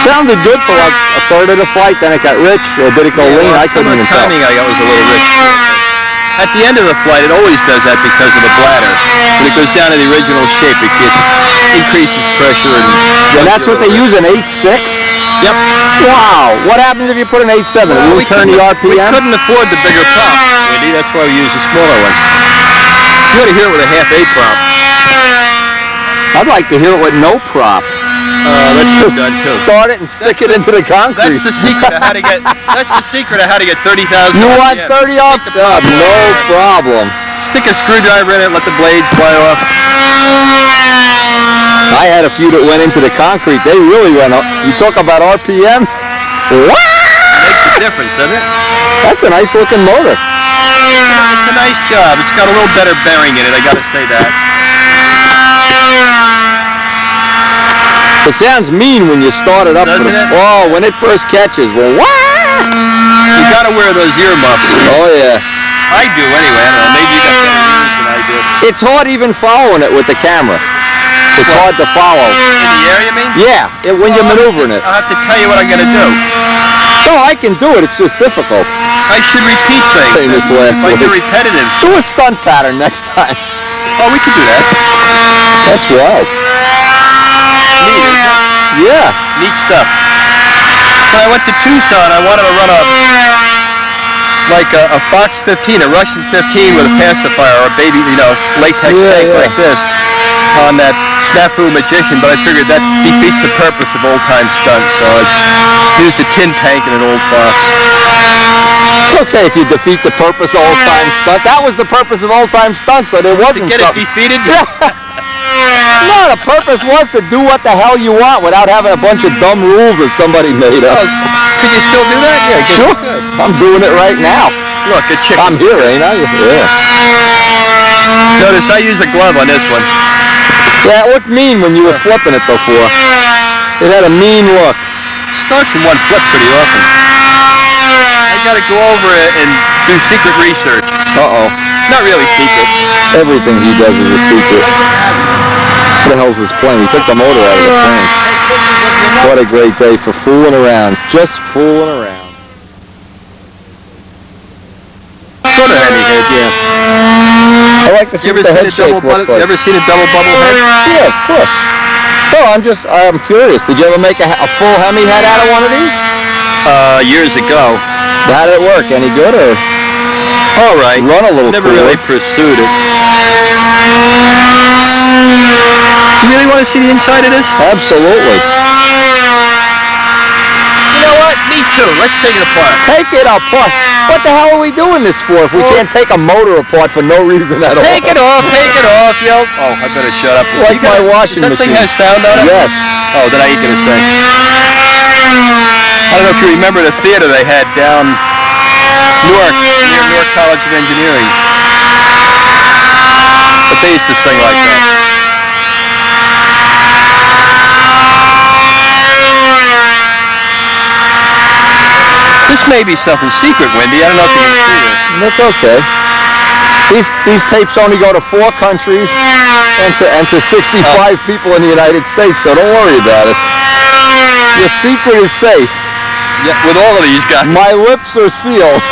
Sounded good for like a third of the flight, then it got rich, or did it go lean? I couldn't even tell. Some of the timing I got was a little rich. At the end of the flight, it always does that because of the bladder. When it goes down to the original shape, it increases pressure. And that's what they use, an 8.6? Yep. Wow. What happens if you put an 8.7? It won't turn the RPM? We couldn't afford the bigger prop, Andy. That's why we use the smaller one. You ought to hear it with a half A prop. I'd like to hear it with no prop. Let's just start it and stick it into the concrete. That's the secret of how to get. That's the secret of how to get 30,000. You want 30 off? No problem. Stick a screwdriver in it, let the blades fly off. I had a few that went into the concrete. They really went up. You talk about RPM? What? Makes a difference, doesn't it? That's a nice looking motor. It's a nice job. It's got a little better bearing in it. I got to say that. It sounds mean when you start it up. Doesn't it? Oh, when it first catches. Well, what? You got to wear those earmuffs. Oh, yeah. I do anyway. I don't know. Maybe you got better ears than I do. It's hard even following it with the camera. It's hard to follow. In the air, you mean? Yeah, when you're maneuvering it. I'll have to tell you what I'm going to do. No, I can do it. It's just difficult. I should repeat things. This last like week. the repetitive. Do a stunt pattern next time. Oh, we could do that. That's wild. Neat, isn't it? Yeah. Neat stuff. When I went to Tucson, I wanted to run a Fox 15, a Russian 15 with a pacifier or a baby, latex tank like this on that Snafu Magician, but I figured that defeats the purpose of old-time stunts, so I used a tin tank and an old Fox. It's okay if you defeat the purpose of old-time stunt. That was the purpose of old-time stunts, so there wasn't To get it defeated? No, the purpose was to do what the hell you want without having a bunch of dumb rules that somebody made up. Could you still do that? Yeah, sure. I'm doing it right now. Look, a chicken. I'm here, ain't I? Yeah. Notice I use a glove on this one. Yeah, it looked mean when you were flipping it before. It had a mean look. Starts in one flip pretty often. I gotta go over it and do secret research. Uh-oh. Not really secret. Everything he does is a secret. What the hell's this plane? He took the motor out of the plane. What a great day for fooling around. Just fooling around. Sort of heavy head, yeah. I like to see what the head shape looks like. You ever seen a double bubble head? Yeah, of course. Oh, I'm curious. Did you ever make a full Hemi head out of one of these? Years ago. How did it work? Any good or? All right. Run a little. Never really pursued it. You really want to see the inside of this? Absolutely. You know what? Me too. Let's take it apart. Take it apart. What the hell are we doing this for if we can't take a motor apart for no reason at all? Take it off, yo. Oh, I better shut up. Like my washing machine. Does that thing have sound on it? Yes. Oh, then I ain't gonna say. I don't know if you remember the theater they had down Newark, near Newark College of Engineering. But they used to sing like that. This may be something secret, Wendy. I don't know if you can see this. That's okay. These tapes only go to 4 countries and to 65 people in the United States, so don't worry about it. Your secret is safe. Yeah, with all of these guys. My lips are sealed.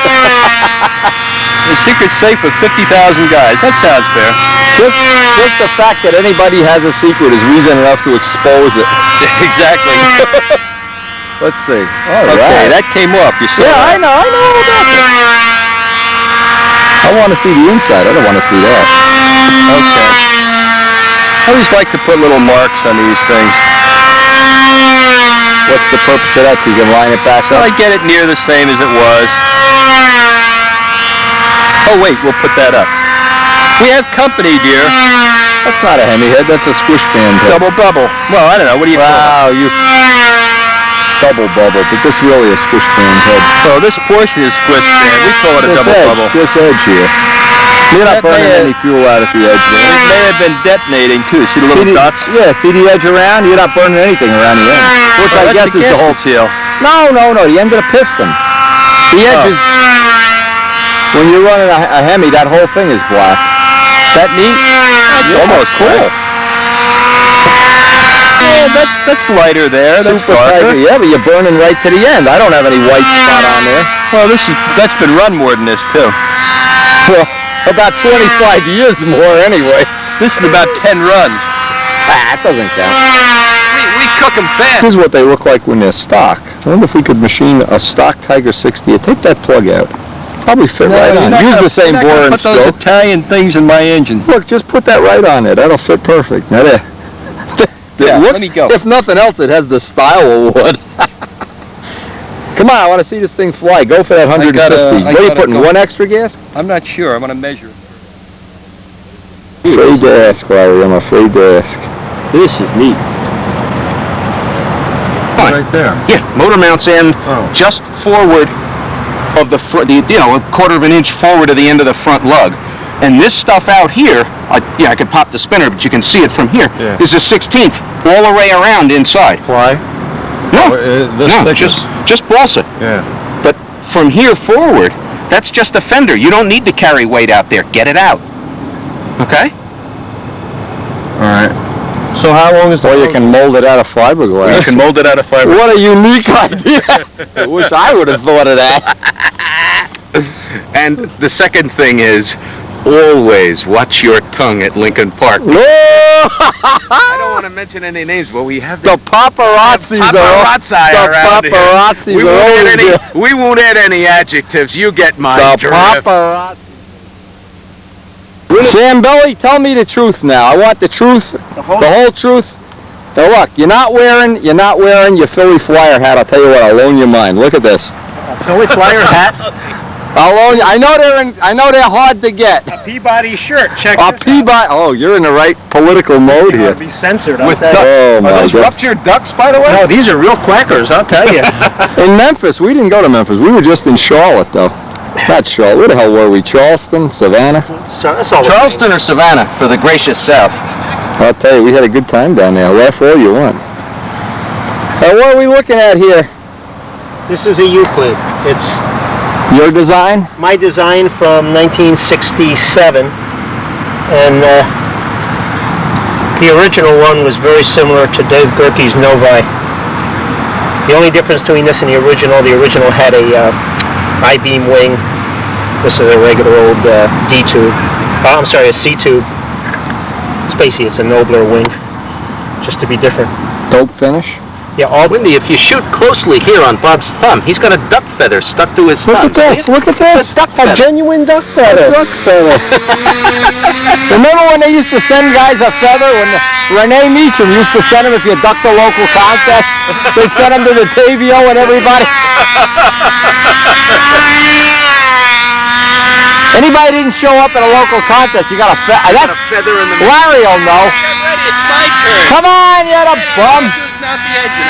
The secret's safe with 50,000 guys. That sounds fair. Just the fact that anybody has a secret is reason enough to expose it. Exactly. Let's see. Okay, that came off. You saw I know all about that. I want to see the inside. I don't want to see that. Okay. I always like to put little marks on these things. What's the purpose of that? So you can line it back up? I get it near the same as it was. Oh wait, we'll put that up. We have company, dear. That's not a Hemi head. That's a squish band head. Double bubble. Well, I don't know. What do you call it? Wow, you double bubble, but this really is squish band head. Oh, this portion is squish band. We call it a double bubble. This edge here. You're not burning any fuel out at the edge there. It may have been detonating too. See the little dots? Yeah, see the edge around? You're not burning anything around the end. Which I guess is the whole seal. No, the end of the piston. The edge is, when you're running a Hemi, that whole thing is black. That neat? That's almost cool. Yeah, that's lighter there. That's darker. Yeah, but you're burning right to the end. I don't have any white spot on there. Well, that's been run more than this too. Well, about 25 years more anyway. This is about 10 runs. That doesn't count. We cook them fast. Here's what they look like when they're stock. I wonder if we could machine a stock Tiger 60. Take that plug out. Probably fit right on. Use the same bore and put those stroke. Italian things in my engine. Look, just put that right on there. That'll fit perfect. Now there. Let me go. If nothing else, it has the style of wood. Come on, I want to see this thing fly. Go for that 150. What are you putting, one extra gas? I'm not sure. I'm going to measure. Afraid to ask, Larry. I'm afraid to ask. This is neat. Right there. Yeah, motor mounts in just forward of the front, a quarter of an inch forward of the end of the front lug. And this stuff out here, I could pop the spinner, but you can see it from here, is a 16th all the way around inside. Why? No, just balsa. Yeah. But from here forward, that's just a fender. You don't need to carry weight out there. Get it out. Okay? All right. So how long is the... Or you can mold it out of fiberglass. You can mold it out of fiberglass. What a unique idea. I wish I would have thought of that. And the second thing is, always watch your tongue at Lincoln Park. No! I don't want to mention any names, but we have the paparazzis around here. We won't add any adjectives. You get my drift. Paparazzi. Sam Belly, tell me the truth now. I want the truth, the whole truth. Now look, you're not wearing your Philly Flyer hat. I'll tell you what, I'll loan you mine. Look at this. A Philly Flyer hat? I'll loan you. I know they're hard to get. A Peabody shirt. Check a this Peabody. Oh, you're in the right political mode here. Be censored. With ducks. Oh, Are those ruptured ducks, by the way? No, these are real quackers, I'll tell you. In Memphis, we didn't go to Memphis. We were just in Charlotte, though. Not Charlotte. Where the hell were we? Charleston? Savannah? Charleston or Savannah for the gracious South. I'll tell you, we had a good time down there. Laugh all you want. What are we looking at here? This is a Euclid. It's your design? My design from 1967. And the original one was very similar to Dave Gerke's Novi. The only difference between this and the original had a I-beam wing. This is a regular old D-tube. Oh, I'm sorry, a C-tube. It's basically, it's a nobler wing, just to be different. Dope finish? Yeah, Wendy, if you shoot closely here on Bob's thumb, he's got a duck feather stuck to his thumb. Look at this, look at this. It's a duck feather. A genuine duck feather. A duck feather. Remember when they used to send guys a feather? When Renee Meacham used to send them if you ducked a local contest? They'd send them to the Tavio and everybody. Anybody didn't show up at a local contest, you got a feather. That's a feather in the middle. Larry will know. Get ready, it's my turn. Come on, you the bum. Not the engine.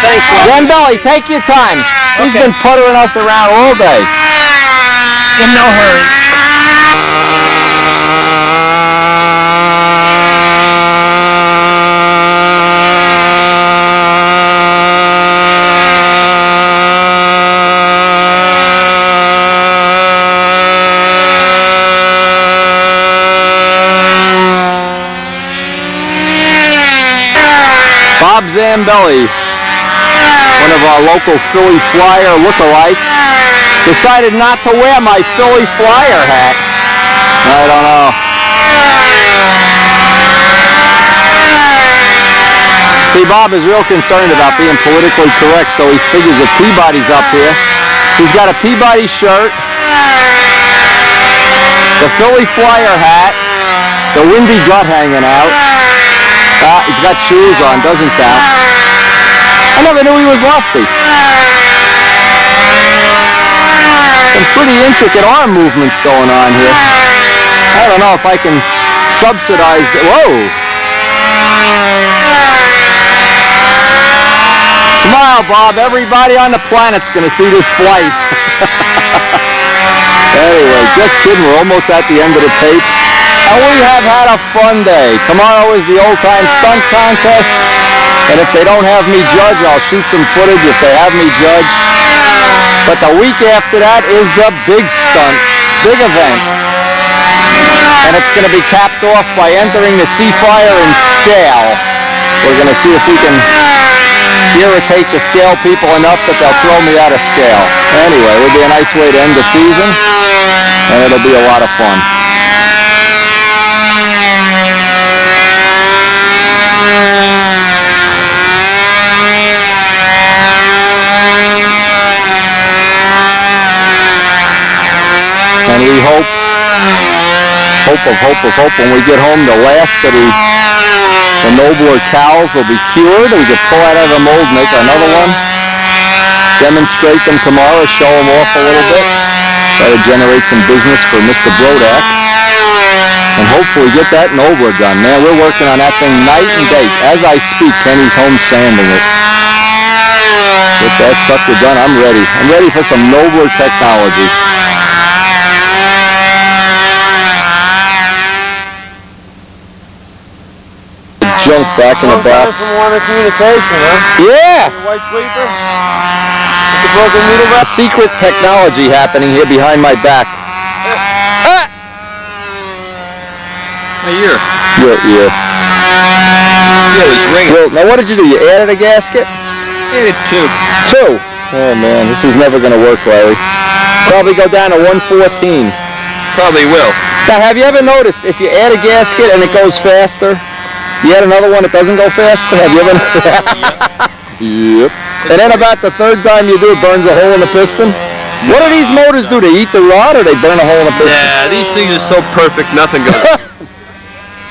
Thanks, Zambelli, take your time. He's been puttering us around all day. In no hurry. Zambelli, one of our local Philly Flyer lookalikes, decided not to wear my Philly Flyer hat. I don't know. See, Bob is real concerned about being politically correct, so he figures if Peabody's up here, he's got a Peabody shirt, the Philly Flyer hat, the windy gut hanging out. He's got shoes on, doesn't count. I never knew he was lefty. Some pretty intricate arm movements going on here. I don't know if I can subsidize the... Whoa! Smile, Bob. Everybody on the planet's going to see this flight. Anyway, just kidding. We're almost at the end of the tape. And we have had a fun day. Tomorrow is the old-time stunt contest. And if they don't have me judge, I'll shoot some footage if they have me judge. But the week after that is the big stunt, big event. And it's going to be capped off by entering the Seafire in scale. We're going to see if we can irritate the scale people enough that they'll throw me out of scale. Anyway, it would be a nice way to end the season, and it'll be a lot of fun. And we hope when we get home, the last of the nobler cows will be cured. We can pull out of the mold, make another one, demonstrate them tomorrow, show them off a little bit, try to generate some business for Mr. Brodak, and hopefully get that nobler done. Man, we're working on that thing night and day. As I speak, Kenny's home sanding it. Get that sucker done. I'm ready. I'm ready for some nobler technology. Junk back in the box. From Warner Communication, huh? Yeah! White sleeper? With the broken needle back? Secret technology happening here behind my back. Hey, your ear. Yeah, it's ringing. Well, now what did you do? You added a gasket? Added two. Two? Oh man, this is never going to work, Larry. Probably go down to 114. Probably will. Now, have you ever noticed if you add a gasket and it goes faster, you add another one, it doesn't go faster? Have you ever? Yep. And then about the third time you do it, burns a hole in the piston? What do these motors do? They eat the rod or they burn a hole in the piston? Yeah, these things are so perfect, nothing goes.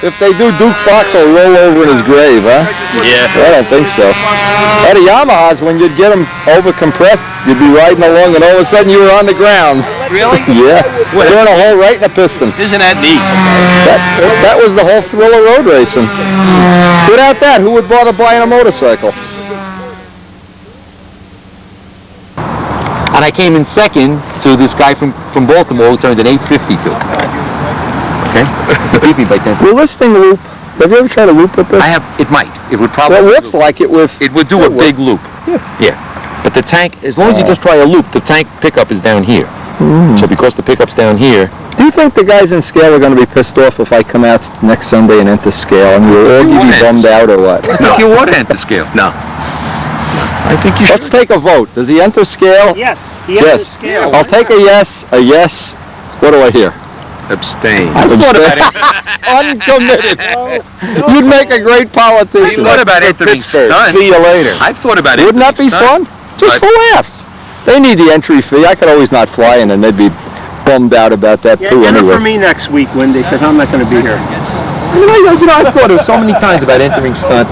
If they do, Duke Fox will roll over in his grave, huh? Yeah. I don't think so. At the Yamahas, when you'd get them over-compressed, you'd be riding along and all of a sudden you were on the ground. Really? Yeah. Burn a hole right in the piston. Isn't that neat? That was the whole thrill of road racing. Without that, who would bother buying a motorcycle? And I came in second to this guy from Baltimore who turned an 852. Okay? He beat me by 10 seconds. Will this thing loop? Have you ever tried to loop with this? I have. It might. It would probably. Well, it looks like it with. It would do a big loop. Yeah. But the tank, as long as you just try a loop, the tank pickup is down here. So because the pickup's down here. Do you think the guys in scale are going to be pissed off if I come out next Sunday and enter scale? And you'll be bummed out or what? I think you would enter scale. No. I think you should. Let's take a vote. Does he enter scale? Yes, he enters scale. I'll take a yes. What do I hear? Abstain. I thought about it. Uncommitted. You'd make a great politician. What about entering stunt? See you later. I've thought about it. Wouldn't that be fun? Just for laughs. They need the entry fee. I could always not fly in and they'd be bummed out about that too Enter anyway. for me next week, Wendy, because I'm not going to be here. I've thought of so many times about entering stunt.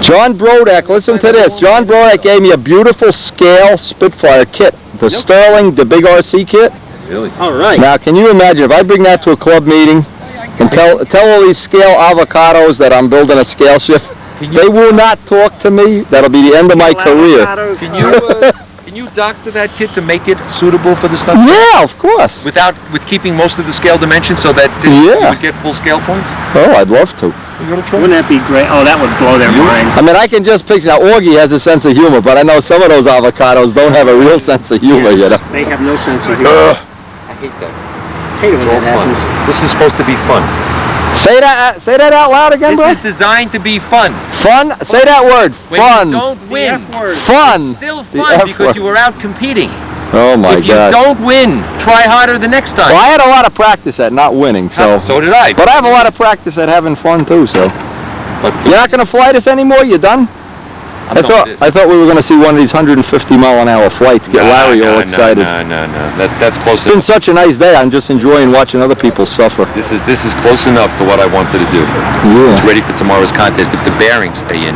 John Brodak, listen to this. John Brodak gave me a beautiful scale Spitfire kit. The Sterling, the big RC kit. Really? All right. Now, can you imagine if I bring that to a club meeting and tell all these scale avocados that I'm building a scale shift? They will not talk to me. That'll be the end of my career. Can you doctor that kit to make it suitable for the stunt? Yeah, of course. With keeping most of the scale dimensions so that you would get full scale points? Oh, I'd love to. Wouldn't that be great? Oh, that would blow their mind. I mean, I can just picture, now Augie has a sense of humor, but I know some of those avocados don't have a real sense of humor, you know. They have no sense of humor. I hate that. Hate it when that happens. This is supposed to be fun. Say that out loud again, bro. This is designed to be fun. Fun? Say that word. When Fun. you don't win, Fun. it's still The fun F because word. you were out competing. Oh my If you God. don't win, try harder the next time. Well, I had a lot of practice at not winning, so. So did I. But I have a lot of practice at having fun too, so. But You're not going to fly this anymore? You done? I'm done with this. I thought we were going to see one of these 150-mile-an-hour flights. Get Larry all excited. No. That's close It's been enough. such a nice day. I'm just enjoying watching other people suffer. This is close enough to what I wanted to do. It's Yeah. ready for tomorrow's contest if the bearings stay in.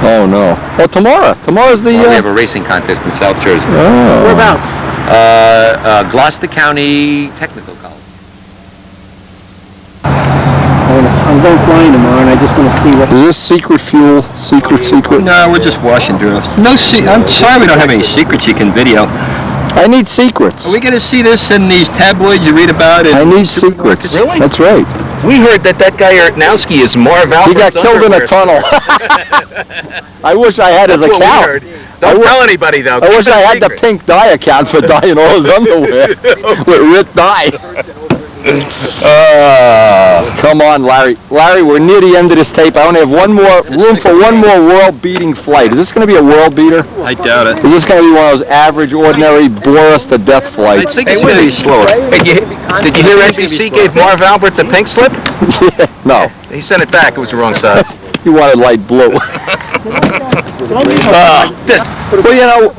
Oh no. Oh, tomorrow. Tomorrow's the. Well, we have a racing contest in South Jersey. Oh. Whereabouts? Gloucester County Technical College. I'm going flying tomorrow, and I just want to see what. Is this secret fuel? Secret? No, we're just washing drills. No, I'm sorry we don't have any secrets you can video. I need secrets. Are we going to see this in these tabloids you read about? I need secrets. Really? That's right. We heard that guy Ertnowski is Marv He got Albert's killed in a underwear tunnel. I wish I had his That's what we account. heard. Don't tell anybody though. I wish I had the pink dye account for dyeing all his underwear with Rip dye. Come on, Larry. Larry, we're near the end of this tape. I only have room for one more world-beating flight. Is this going to be a world beater? I doubt it. Is this going to be one of those average, ordinary, bore us to death flights? I think it's going to be slower. Did you hear NBC gave Marv Albert the pink slip? No, He sent it back. It was the wrong size. he wanted light blue. Well, you know,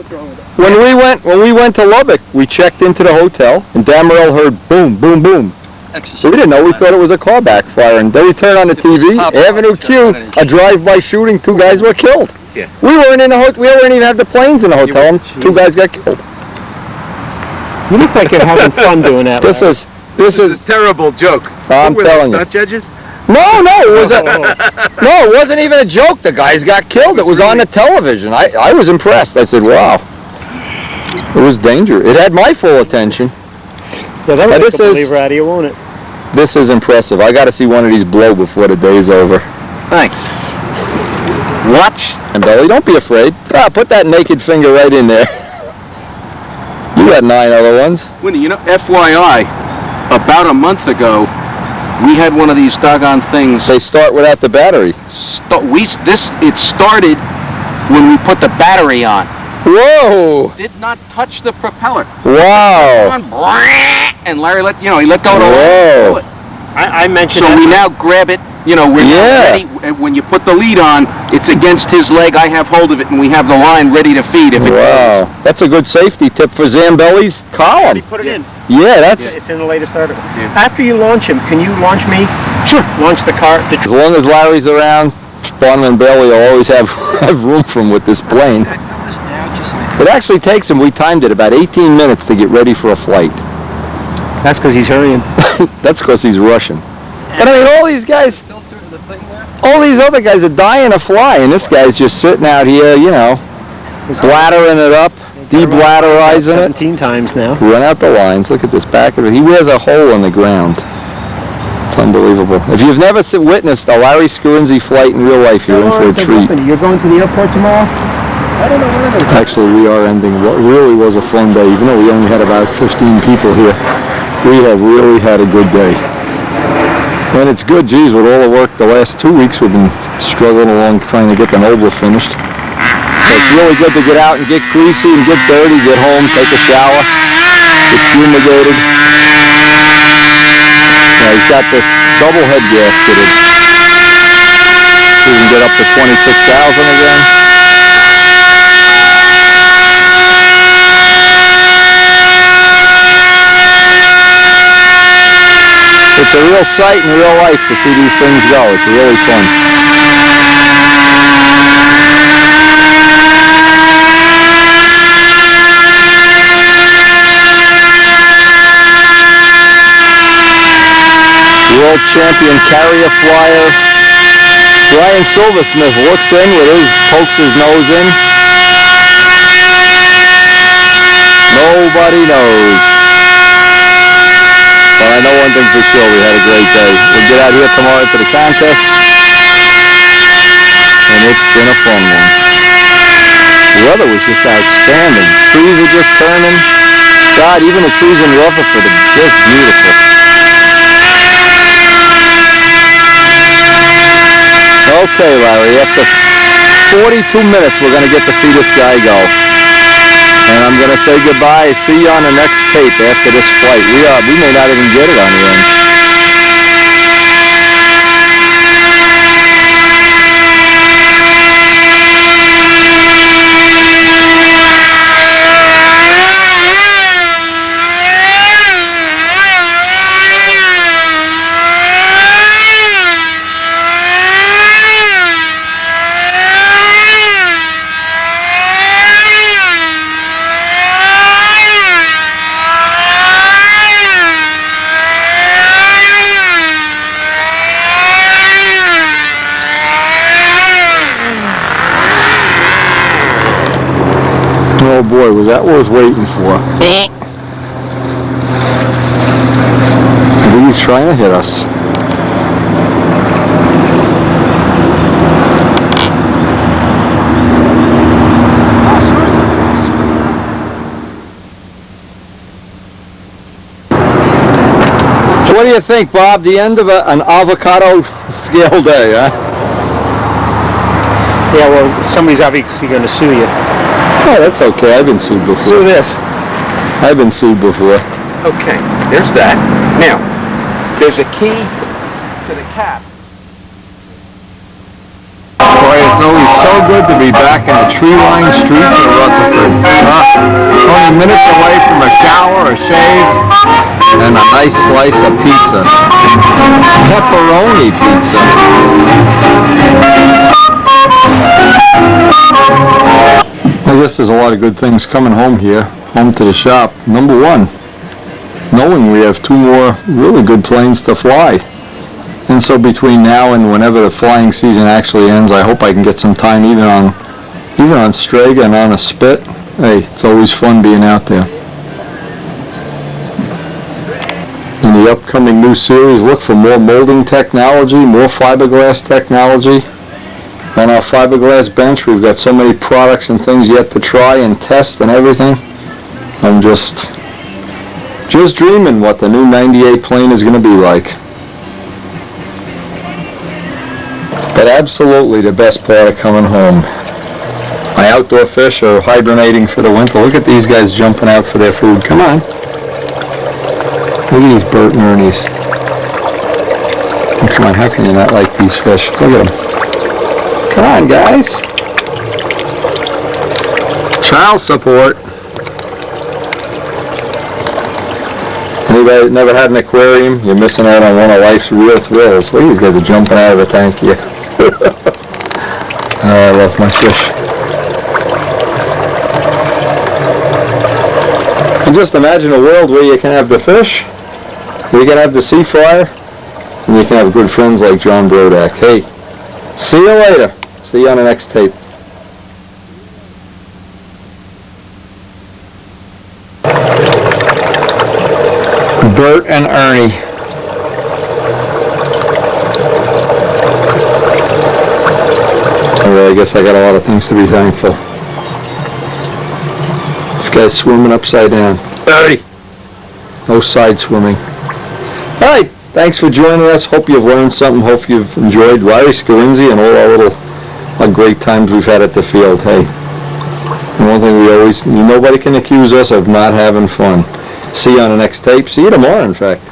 when we went to Lubbock, we checked into the hotel, and Damarel heard boom, boom, boom. So we didn't know. We thought it was a car backfire, and then we turned on the TV. Avenue Q, a drive-by shooting. 2 guys were killed. Yeah. We weren't in the hotel. We weren't even have the planes in the hotel, and 2 guys got killed. You look like you're having fun doing that. This is a terrible joke. I'm Who were telling the you. stunt judges? No, it wasn't even a joke. The guys got killed. It was on the television. I was impressed. I said, wow. It was dangerous. It had my full attention. Yeah, that But would this make a is- believer out of you, won't it? This is impressive. I got to see one of these blow before the day's over. Thanks. Watch. And Billy, don't be afraid. Put that naked finger right in there. You got 9 other ones. Winnie, you know, FYI, about a month ago, we had one of these doggone things. They start without the battery. It started when we put the battery on. Whoa! Did not touch the propeller. Wow! And Larry let go of the Whoa! line. I mentioned So we now grab it. You know, we're now ready. When you put the lead on, it's against his leg. I have hold of it, and we have the line ready to feed. If it Wow! That's a good safety tip for Zambelli's column. Put it in. Yeah, that's. It's in the latest article. After you launch him, can you launch me? Sure. Launch the car. As long as Larry's around, Bonham and Bailey will always have room for him with this plane. It actually takes him, we timed it, about 18 minutes to get ready for a flight. That's because he's hurrying. That's because he's Russian. But I mean, all these guys, all these other guys are dying to fly, and this guy's just sitting out here, you know, bladdering it up, deblatterizing it. 17 times now. Run out the lines. Look at this back of it. He wears a hole in the ground. It's unbelievable. If you've never witnessed a Larry Skurinsky flight in real life, you're in for a treat. You're going to the airport tomorrow? I don't know where it is. Actually, we are ending what really was a fun day. Even though we only had about 15 people here, we have really had a good day. And it's good, geez, with all the work the last 2 weeks, we've been struggling along trying to get the Nobler finished. So it's really good to get out and get greasy and get dirty, get home, take a shower, get fumigated. Now he's got this double head gasketed. We can get up to 26,000 again. It's a real sight in real life to see these things go. It's really fun. World champion carrier flyer Brian Silversmith looks in pokes his nose in. Nobody knows. But I know one thing for sure, we had a great day. We'll get out here tomorrow for the contest, and it's been a fun one. The weather was just outstanding. Trees are just turning. God, even the trees in Rutherford are just beautiful. Okay, Larry, after 42 minutes, we're going to get to see this guy go. And I'm going to say goodbye. See you on the next tape after this flight. We may not even get it on the end. Oh boy, was that worth waiting for. I think he's trying to hit us. What do you think, Bob? The end of an avocado scale day, huh? Yeah, well, somebody's obviously going to sue you. Oh, that's okay. I've been sued before. Sue this. I've been sued before. Okay, there's that. Now, there's a key to the cap. Boy, it's always so good to be back in the tree-lined streets of Rutherford. Only minutes away from a shower, a shave, and a nice slice of pizza. Pepperoni pizza. I guess there's a lot of good things coming home here, home to the shop. Number one, knowing we have 2 more really good planes to fly. And so between now and whenever the flying season actually ends, I hope I can get some time even on Strega and on a Spit. Hey, it's always fun being out there. In the upcoming new series, look for more molding technology, more fiberglass technology. On our fiberglass bench, we've got so many products and things yet to try and test and everything. I'm just dreaming what the new 98 plane is going to be like. But absolutely the best part of coming home. My outdoor fish are hibernating for the winter. Look at these guys jumping out for their food. Come on. Look at these Bert and Ernie's. Oh, come on, how can you not like these fish? Look at them. Come on, guys. Child support. Anybody that never had an aquarium, you're missing out on one of life's real thrills. Look, these guys are jumping out of the tank here. Oh, I love my fish. And just imagine a world where you can have the fish, you can have the Seafire, and you can have good friends like John Brodak. Hey, see you later. See you on the next tape. Bert and Ernie. Well, I guess I got a lot of things to be thankful. This guy's swimming upside down. Hey! No side swimming. Alright, thanks for joining us. Hope you've learned something. Hope you've enjoyed Larry Scarinzi and all our little great times we've had at the field. Hey, and one thing nobody can accuse us of not having fun. See you on the next tape. See you tomorrow, in fact.